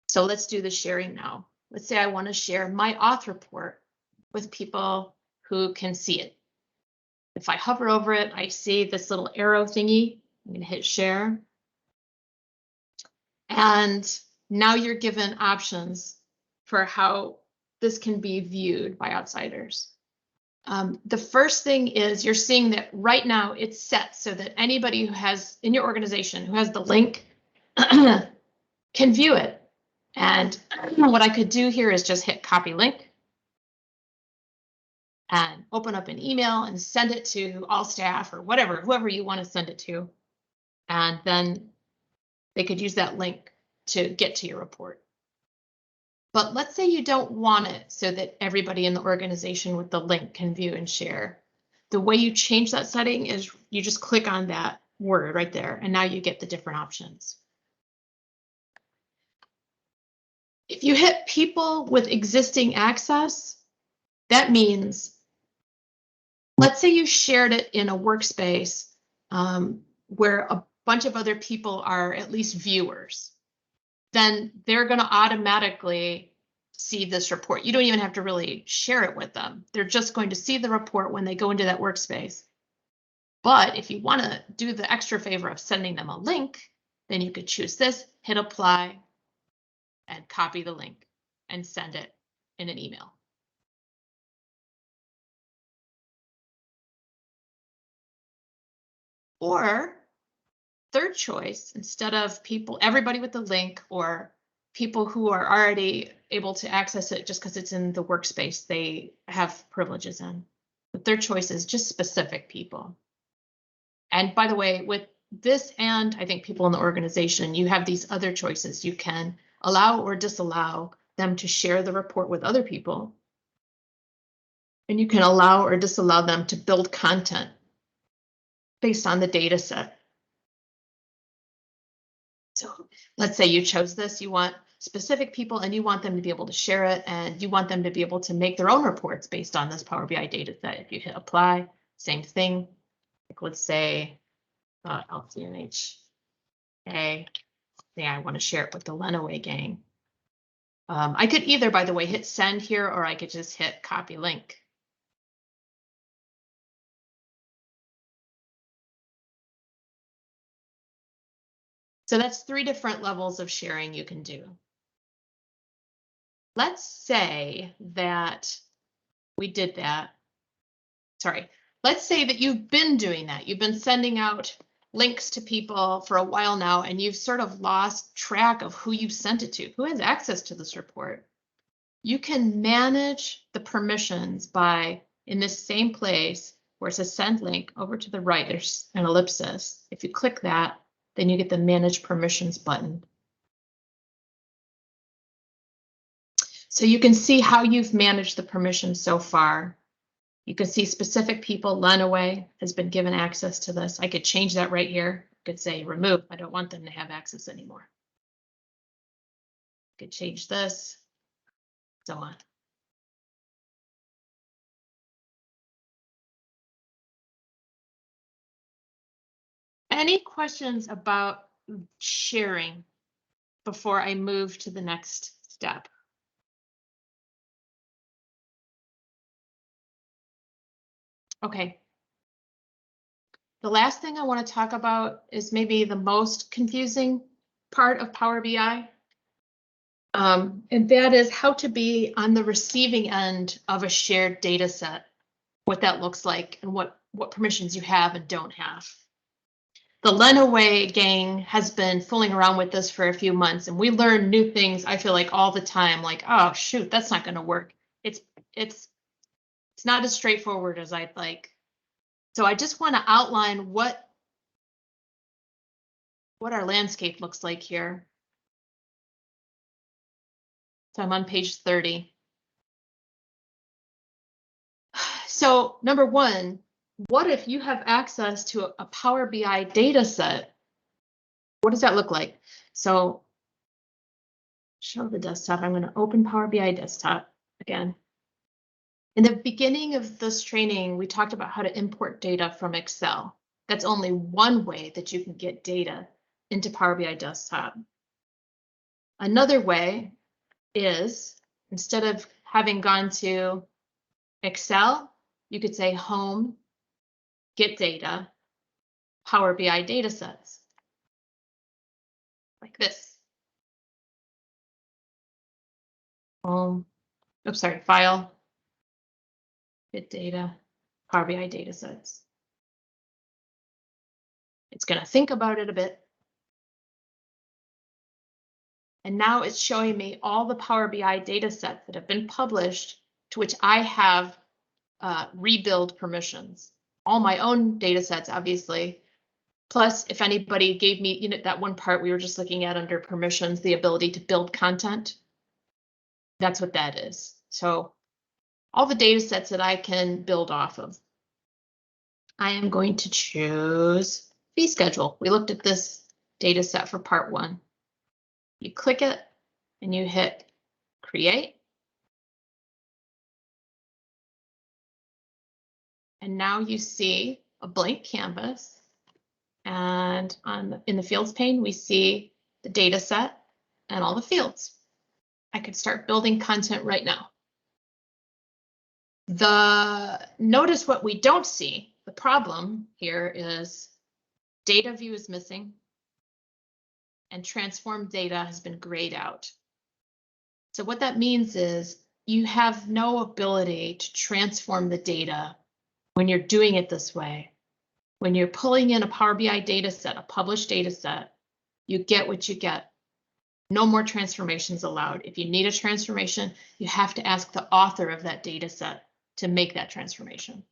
So let's do the sharing now. Let's say I want to share my auth report with people who can see it. If I hover over it, I see this little arrow thingy. I'm going to hit share. And now you're given options for how this can be viewed by outsiders. The first thing is you're seeing that right now it's set so that anybody who has in your organization who has the link can view it. And what I could do here is just hit copy link and open up an email and send it to all staff or whoever you want to send it to. And then they could use that link to get to your report. But let's say you don't want it so that everybody in the organization with the link can view and share. The way you change that setting is you just click on that word right there, and now you get the different options. If you hit people with existing access, that means, let's say you shared it in a workspace where a bunch of other people are at least viewers. Then they're going to automatically see this report. You don't even have to really share it with them. They're just going to see the report when they go into that workspace. But if you want to do the extra favor of sending them a link, then you could choose this, hit apply, and copy the link and send it in an email. Or third choice, instead of everybody with the link or people who are already able to access it just because it's in the workspace they have privileges in. The third choice is just specific people. And by the way, with this and I think people in the organization, you have these other choices. You can allow or disallow them to share the report with other people. And you can allow or disallow them to build content based on the data set. So let's say you chose this, you want specific people and you want them to be able to share it and you want them to be able to make their own reports based on this Power BI data set. If you hit apply, same thing. Like let's say CMH. I want to share it with the Lenaway gang. I could either, by the way, hit send here, or I could just hit copy link. So that's 3 different levels of sharing you can do. Let's say that we did that. Sorry. Let's say that you've been doing that. You've been sending out links to people for a while now, and you've sort of lost track of who you've sent it to, who has access to this report. You can manage the permissions by, in this same place where it says send link, over to the right, there's an ellipsis. If you click that, then you get the manage permissions button. So you can see how you've managed the permissions so far. You can see specific people. Lenaway has been given access to this. I could change that right here. I could say remove. I don't want them to have access anymore. I could change this, so on. Any questions about sharing before I move to the next step? Okay. The last thing I want to talk about is maybe the most confusing part of Power BI. And that is how to be on the receiving end of a shared data set, what that looks like and what permissions you have and don't have. The Lenaway gang has been fooling around with this for a few months, and we learn new things, I feel like, all the time, like, oh, shoot, that's not going to work. It's not as straightforward as I'd like. So I just want to outline what our landscape looks like here. So I'm on page 30. So number one, what if you have access to a Power BI data set? What does that look like? So show the desktop. I'm going to open Power BI desktop again. In the beginning of this training, we talked about how to import data from Excel. That's only one way that you can get data into Power BI desktop. Another way is, instead of having gone to Excel, you could say home, get data, Power BI data sets, like this. File, get data, Power BI data sets. It's going to think about it a bit. And now it's showing me all the Power BI data sets that have been published to which I have rebuild permissions. All my own data sets, obviously. Plus, if anybody gave me, that one part we were just looking at under permissions, the ability to build content. That's what that is. So all the data sets that I can build off of. I am going to choose fee schedule. We looked at this data set for part 1. You click it and you hit create. And now you see a blank canvas. And in the fields pane, we see the data set and all the fields. I could start building content right now. Notice what we don't see the problem here is data view is missing and transformed data has been grayed out. So what that means is you have no ability to transform the data when you're doing it this way. When you're pulling in a Power BI data set, a published data set, you get what you get. No more transformations allowed. If you need a transformation, you have to ask the author of that data set to make that transformation.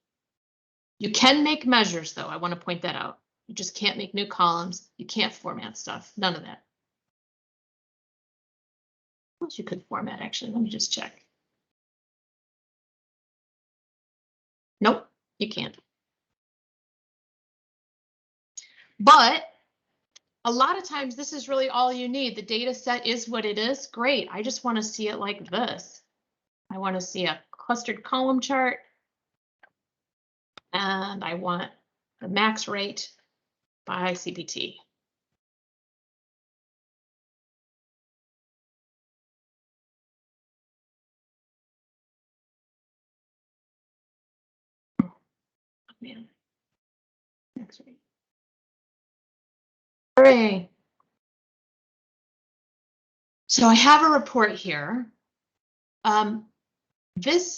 You can make measures, though. I want to point that out. You just can't make new columns. You can't format stuff. None of that. What else you could format, actually? Let me just check. Nope, you can't. But a lot of times, this is really all you need. The data set is what it is. Great. I just want to see it like this. I want to see a clustered column chart. And I want the max rate by CPT. Man, max rate. Hooray. So I have a report here.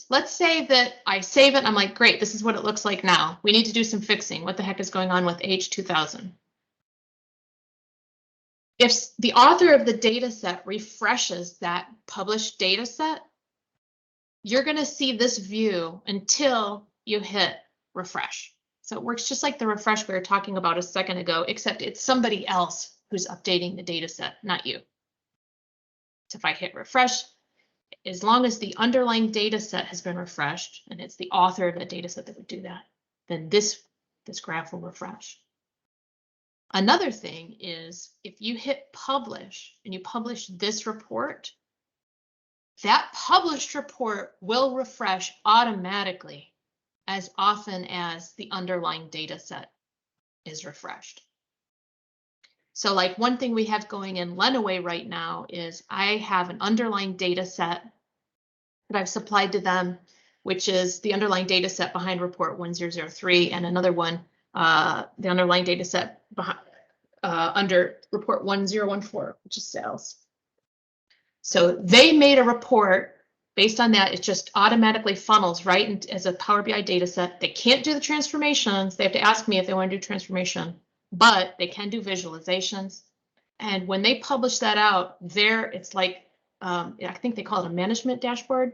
Let's say that I save it and I'm like, great, this is what it looks like now. We need to do some fixing. What the heck is going on with H2000? If the author of the data set refreshes that published data set, you're going to see this view until you hit refresh. So it works just like the refresh we were talking about a second ago, except it's somebody else who's updating the data set, not you. So if I hit refresh, as long as the underlying data set has been refreshed, and it's the author of the data set that would do that, then this graph will refresh. Another thing is if you hit publish and you publish this report, that published report will refresh automatically as often as the underlying data set is refreshed. So like one thing we have going in Lenaway right now is I have an underlying data set that I've supplied to them, which is the underlying data set behind report 1003 and another one, the underlying data set behind, under report 1014, which is sales. So they made a report based on that. It just automatically funnels right as a Power BI data set. They can't do the transformations. They have to ask me if they want to do transformation, but they can do visualizations. And when they publish that out, it's like, I think they call it a management dashboard.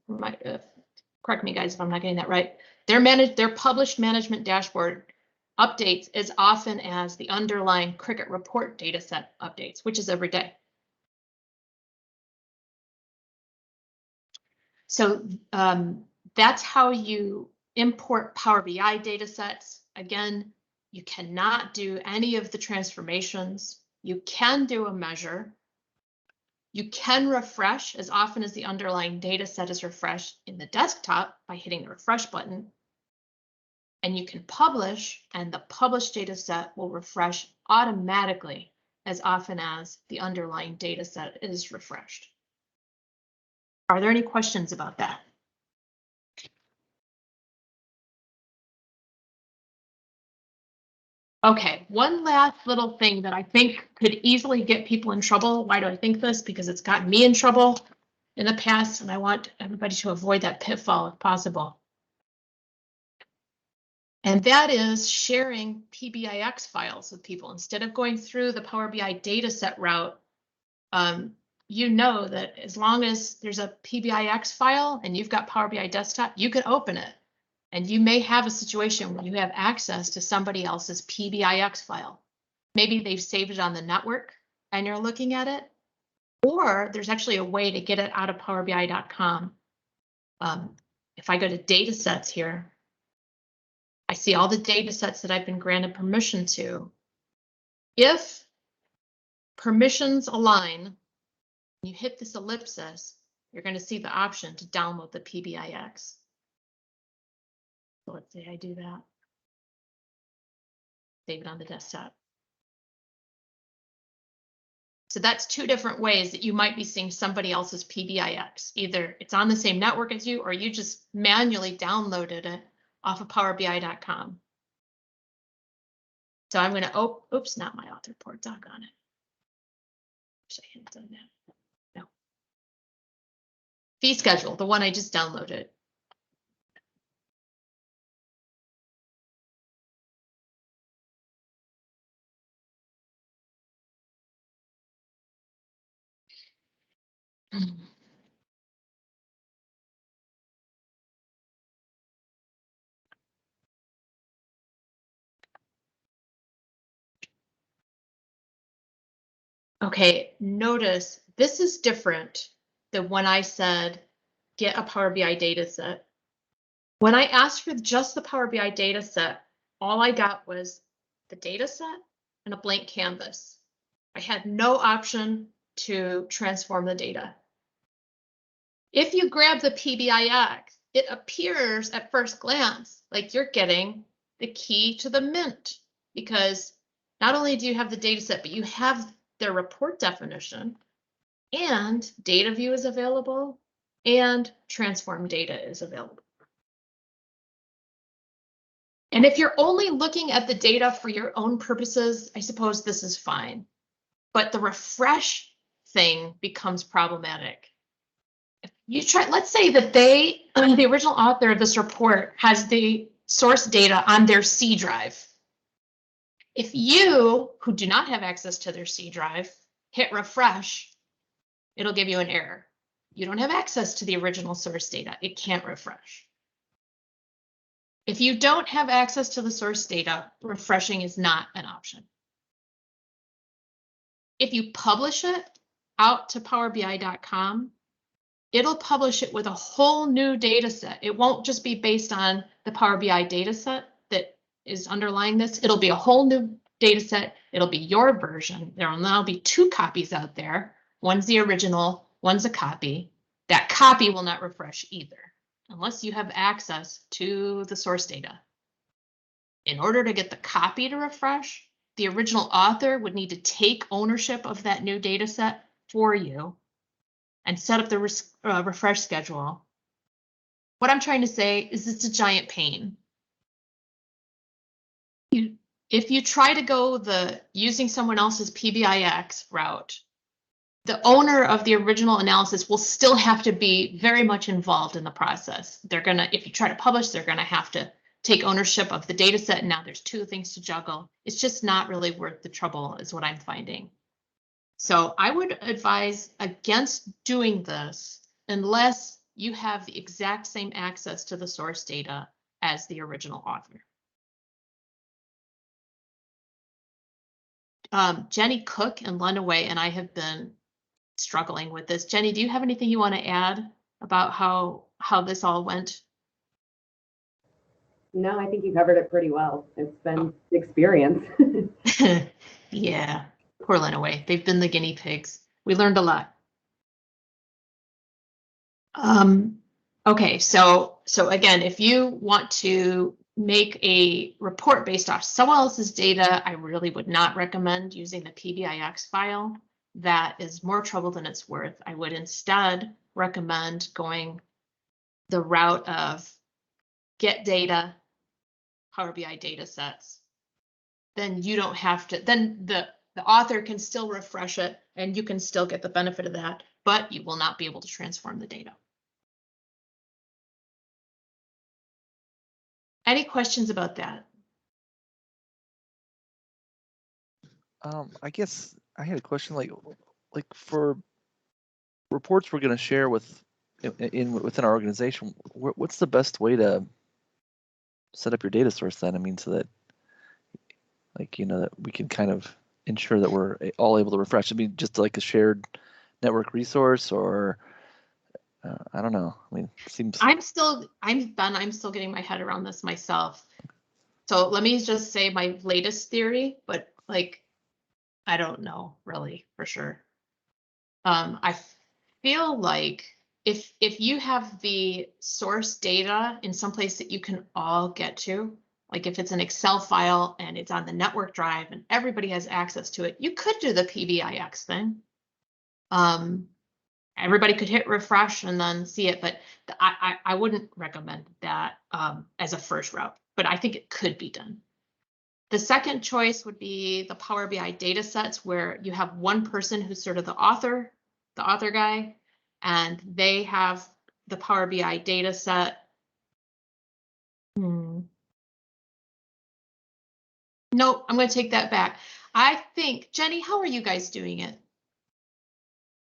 Correct me, guys, if I'm not getting that right. Their published management dashboard updates as often as the underlying Cricut report data set updates, which is every day. So that's how you import Power BI data sets. Again, you cannot do any of the transformations. You can do a measure. You can refresh as often as the underlying data set is refreshed in the desktop by hitting the refresh button. And you can publish, and the published data set will refresh automatically as often as the underlying data set is refreshed. Are there any questions about that? Okay, one last little thing that I think could easily get people in trouble. Why do I think this? Because it's gotten me in trouble in the past, and I want everybody to avoid that pitfall if possible. And that is sharing PBIX files with people. Instead of going through the Power BI data set route, you know that as long as there's a PBIX file and you've got Power BI desktop, you can open it. And you may have a situation where you have access to somebody else's PBIX file. Maybe they've saved it on the network and you're looking at it, or there's actually a way to get it out of powerbi.com. If I go to data sets here, I see all the data sets that I've been granted permission to. If permissions align, you hit this ellipsis, you're going to see the option to download the PBIX. So let's say I do that. Save it on the desktop. So that's two different ways that you might be seeing somebody else's PBIX. Either it's on the same network as you, or you just manually downloaded it off of powerbi.com. So I'm going to, oops, not my author report, doggone it. Wish I hadn't done that. No. Fee schedule, the one I just downloaded. Okay, notice this is different than when I said, get a Power BI data set. When I asked for just the Power BI data set, all I got was the data set and a blank canvas. I had no option to transform the data. If you grab the PBIX, it appears at first glance like you're getting the key to the mint, because not only do you have the data set, but you have their report definition, and data view is available, and transform data is available. And if you're only looking at the data for your own purposes, I suppose this is fine. But the refresh thing becomes problematic. If you try, let's say that they, the original author of this report has the source data on their C drive. If you, who do not have access to their C drive, hit refresh, it'll give you an error. You don't have access to the original source data. It can't refresh. If you don't have access to the source data, refreshing is not an option. If you publish it out to powerbi.com, it'll publish it with a whole new data set. It won't just be based on the Power BI data set that is underlying this. It'll be a whole new data set. It'll be your version. There will now be two copies out there. One's the original, one's a copy. That copy will not refresh either, unless you have access to the source data. In order to get the copy to refresh, the original author would need to take ownership of that new data set for you and set up the refresh schedule. What I'm trying to say is it's a giant pain. If you try to go the using someone else's PBIX route, the owner of the original analysis will still have to be very much involved in the process. They're gonna, if you try to publish, they're gonna have to take ownership of the data set. And now there's two things to juggle. It's just not really worth the trouble, is what I'm finding. So I would advise against doing this unless you have the exact same access to the source data as the original author. Jenny Cook and Lunaway and I have been struggling with this. Jenny, do you have anything you want to add about how this all went? No, I think you covered it pretty well. It's been experience. Yeah, poor Lunaway. They've been the guinea pigs. We learned a lot. Okay, so again, if you want to make a report based off someone else's data, I really would not recommend using the PBIX file. That is more trouble than it's worth. I would instead recommend going the route of get data, Power BI data sets. Then you don't have to, then the author can still refresh it and you can still get the benefit of that, but you will not be able to transform the data. Any questions about that? I guess I had a question, like for reports we're going to share within our organization, what's the best way to set up your data source then? I mean, so that, like, you know, that we can kind of ensure that we're all able to refresh. I mean, just like a shared network resource, or I don't know. I mean, it seems. I'm still getting my head around this myself. So let me just say my latest theory, but like, I don't know really for sure. I feel like if you have the source data in some place that you can all get to, like if it's an Excel file and it's on the network drive and everybody has access to it, you could do the PBIX thing. And everybody could hit refresh and then see it, but I wouldn't recommend that as a first route, but I think it could be done. The second choice would be the Power BI data sets, where you have one person who's sort of the author guy, and they have the Power BI data set. Nope, I'm going to take that back. I think, Jenny, how are you guys doing it?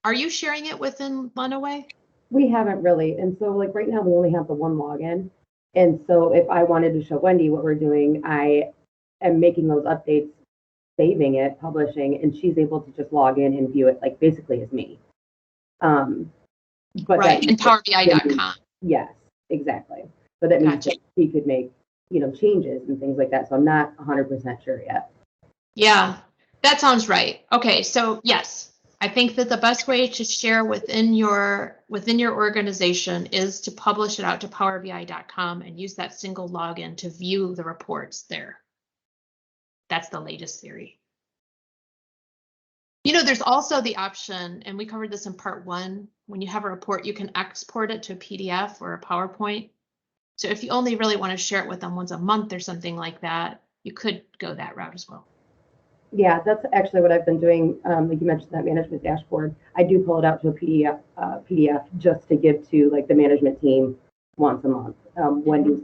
Are you sharing it within Runaway? We haven't really. And so like right now we only have the one login. And so if I wanted to show Wendy what we're doing, I am making those updates, saving it, publishing, and she's able to just log in and view it like basically as me. But right, and powerbi.com. Yes, exactly. But that means Gotcha. that she could make, changes and things like that. So I'm not 100% sure yet. Yeah, that sounds right. Okay, so yes, I think that the best way to share within your organization is to publish it out to powerbi.com and use that single login to view the reports there. That's the latest theory. There's also the option, and we covered this in part 1, when you have a report, you can export it to a PDF or a PowerPoint. So if you only really want to share it with them once a month or something like that, you could go that route as well. Yeah, that's actually what I've been doing. Like you mentioned, that management dashboard. I do pull it out to a PDF just to give to like the management team once a month. Wendy's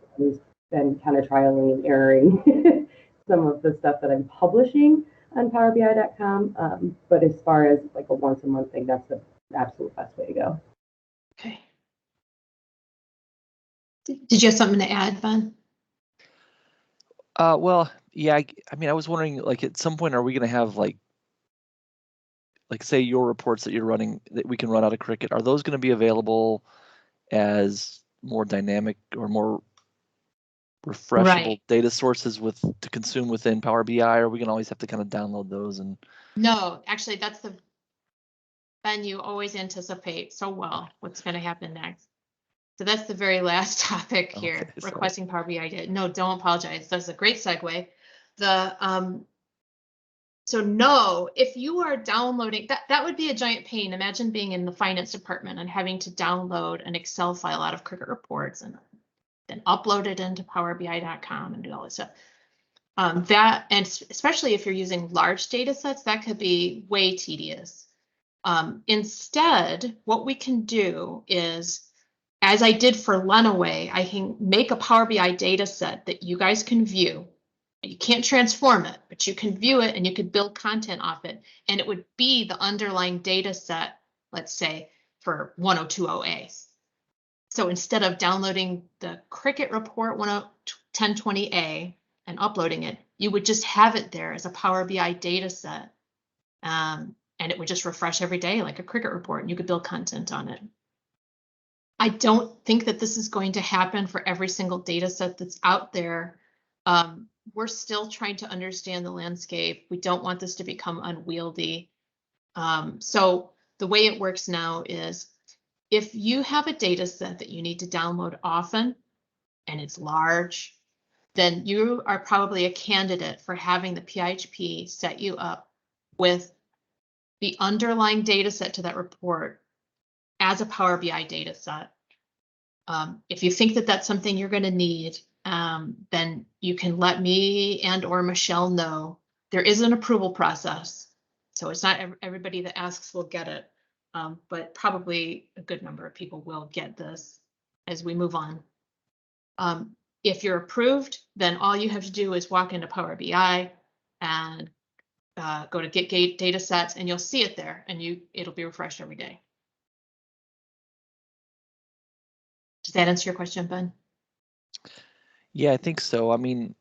been kind of trialing and erroring some of the stuff that I'm publishing on powerbi.com. But as far as like a once a month thing, that's the absolute best way to go. Okay. Did you have something to add, Ben? Well, yeah, I mean, I was wondering, like, at some point, are we going to have like say your reports that you're running that we can run out of Cricut, are those going to be available as more dynamic or more refreshable data sources to consume within Power BI, or are we going to always have to kind of download those? And no, actually, that's Ben, you always anticipate so well what's going to happen next. So that's the very last topic here, okay, requesting Power BI data. No, don't apologize. That's a great segue. So no, if you are downloading, that would be a giant pain. Imagine being in the finance department and having to download an Excel file out of Cricut reports and then upload it into powerbi.com and do all this stuff. And especially if you're using large data sets, that could be way tedious. Instead, what we can do is, as I did for Runaway, I can make a Power BI data set that you guys can view. You can't transform it, but you can view it and you could build content off it. And it would be the underlying data set, let's say, for 1020A. So instead of downloading the Cricut report 1020A and uploading it, you would just have it there as a Power BI data set. And it would just refresh every day like a Cricut report, and you could build content on it. I don't think that this is going to happen for every single data set that's out there. We're still trying to understand the landscape. We don't want this to become unwieldy. So the way it works now is, if you have a data set that you need to download often and it's large, then you are probably a candidate for having the PHP set you up with the underlying data set to that report as a Power BI data set. If you think that that's something you're going to need, then you can let me and/or Michelle know. There is an approval process, so it's not everybody that asks will get it, but probably a good number of people will get this as we move on. If you're approved, then all you have to do is walk into Power BI and go to Get Data Sets, and you'll see it there, and it'll be refreshed every day. Does that answer your question, Ben? yeah, I think so. I mean,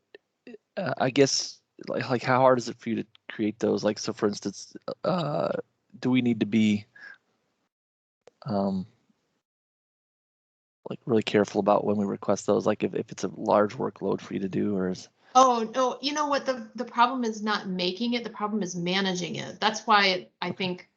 I guess like how hard is it for you to create those? Like, so for instance, do we need to be like really careful about when we request those? Like if it's a large workload for you to do, or is... Oh, no, you know what, the problem is not making it, the problem is managing it. That's why I think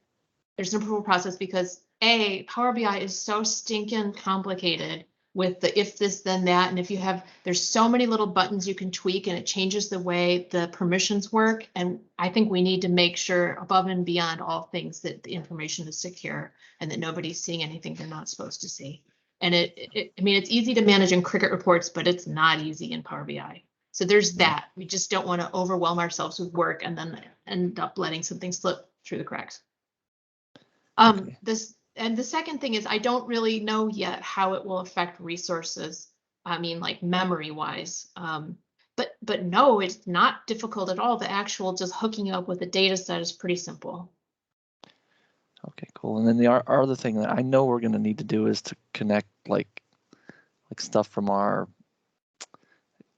there's an approval process, because Power BI is so stinking complicated. with the if this then that, and if you have, there's so many little buttons you can tweak and it changes the way the permissions work. And I think we need to make sure above and beyond all things that the information is secure and that nobody's seeing anything they're not supposed to see. And I mean, it's easy to manage in Cricut reports, but it's not easy in Power BI. So there's that. We just don't want to overwhelm ourselves with work and then end up letting something slip through the cracks. Okay. And the second thing is I don't really know yet how it will affect resources. I mean, like memory wise. But no, it's not difficult at all. The actual just hooking up with a data set is pretty simple. Okay, cool. And then our other thing that I know we're going to need to do is to connect like stuff from our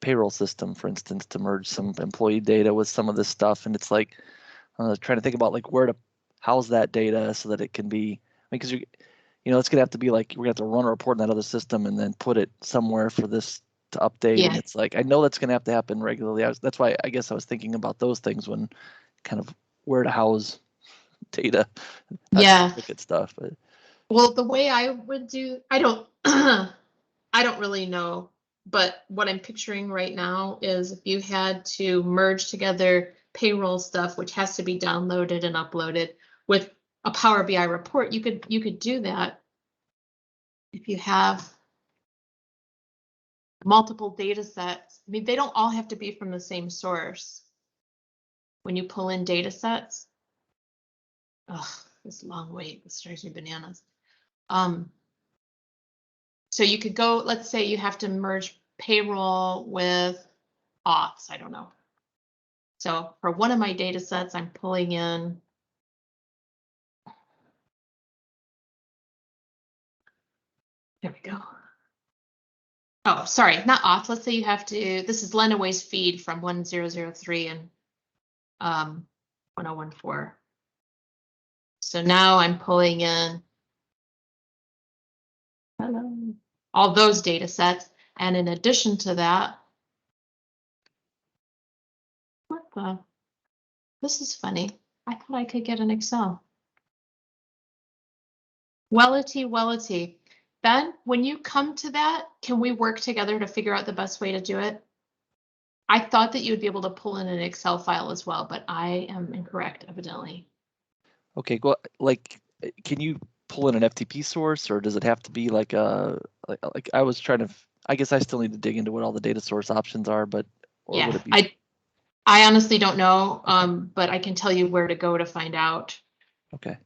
payroll system, for instance, to merge some employee data with some of this stuff. And it's like trying to think about like where to house that data so that it can be, because it's gonna have to be like we're gonna have to run a report in that other system and then put it somewhere for this to update. Yeah. And it's like I know that's gonna have to happen regularly. That's why I guess I was thinking about those things when kind of where to house data. Yeah. Look at stuff. But Well, the way I would do, I don't I don't really know, but what I'm picturing right now is if you had to merge together payroll stuff, which has to be downloaded and uploaded with a Power BI report, you could do that if you have multiple data sets. I mean, they don't all have to be from the same source. When you pull in data sets, this long wait, this drives me bananas. So you could go, let's say you have to merge payroll with auths, I don't know. So for one of my data sets, I'm pulling in there we go. Oh, sorry, not auth. Let's say you have to, this is Lenaway's feed from 1003 and 1014. So now I'm pulling in all those data sets. And in addition to that, this is funny. I thought I could get an Excel. Wellity. Ben, when you come to that, can we work together to figure out the best way to do it? I thought that you would be able to pull in an Excel file as well, but I am incorrect, evidently. okay, well, like, can you pull in an FTP source, or does it have to be like like I was trying to? I guess I still need to dig into what all the data source options are, but or would it be? I honestly don't know, but I can tell you where to go to find out. Okay.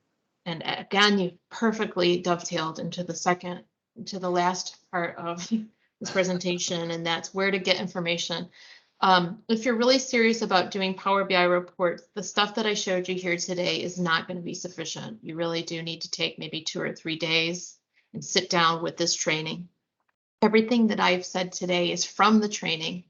And again, you perfectly dovetailed into the last part of this presentation, and that's where to get information. If you're really serious about doing Power BI reports, the stuff that I showed you here today is not going to be sufficient. You really do need to take maybe 2 or 3 days and sit down with this training. Everything that I've said today is from the training.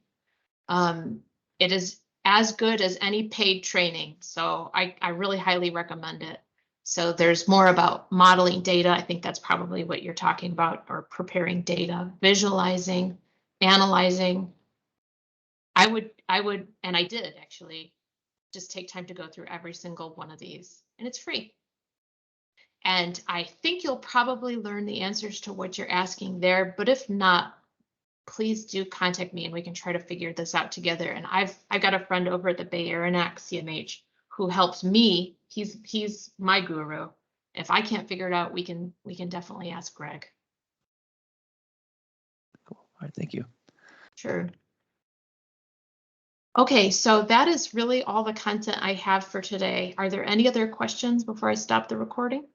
It is as good as any paid training, so I really highly recommend it. So there's more about modeling data. I think that's probably what you're talking about, or preparing data, visualizing, analyzing. I would, and I did actually just take time to go through every single one of these, and it's free. And I think you'll probably learn the answers to what you're asking there, but if not, please do contact me and we can try to figure this out together. And I've got a friend over at the Bay Area CMH who helps me. He's my guru. If I can't figure it out, we can definitely ask Greg. Cool. All right, thank you. Sure. Okay, so that is really all the content I have for today. Are there any other questions before I stop the recording?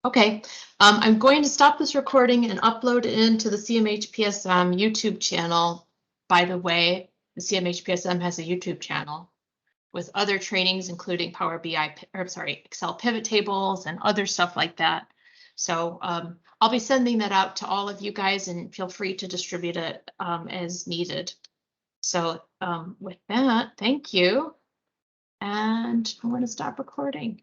Okay, I'm going to stop this recording and upload it into the CMH PSM YouTube channel. By the way, the CMH PSM has a YouTube channel with other trainings, including Power BI, or sorry, Excel pivot tables and other stuff like that. So I'll be sending that out to all of you guys, and feel free to distribute it as needed. So with that, thank you. And I'm going to stop recording.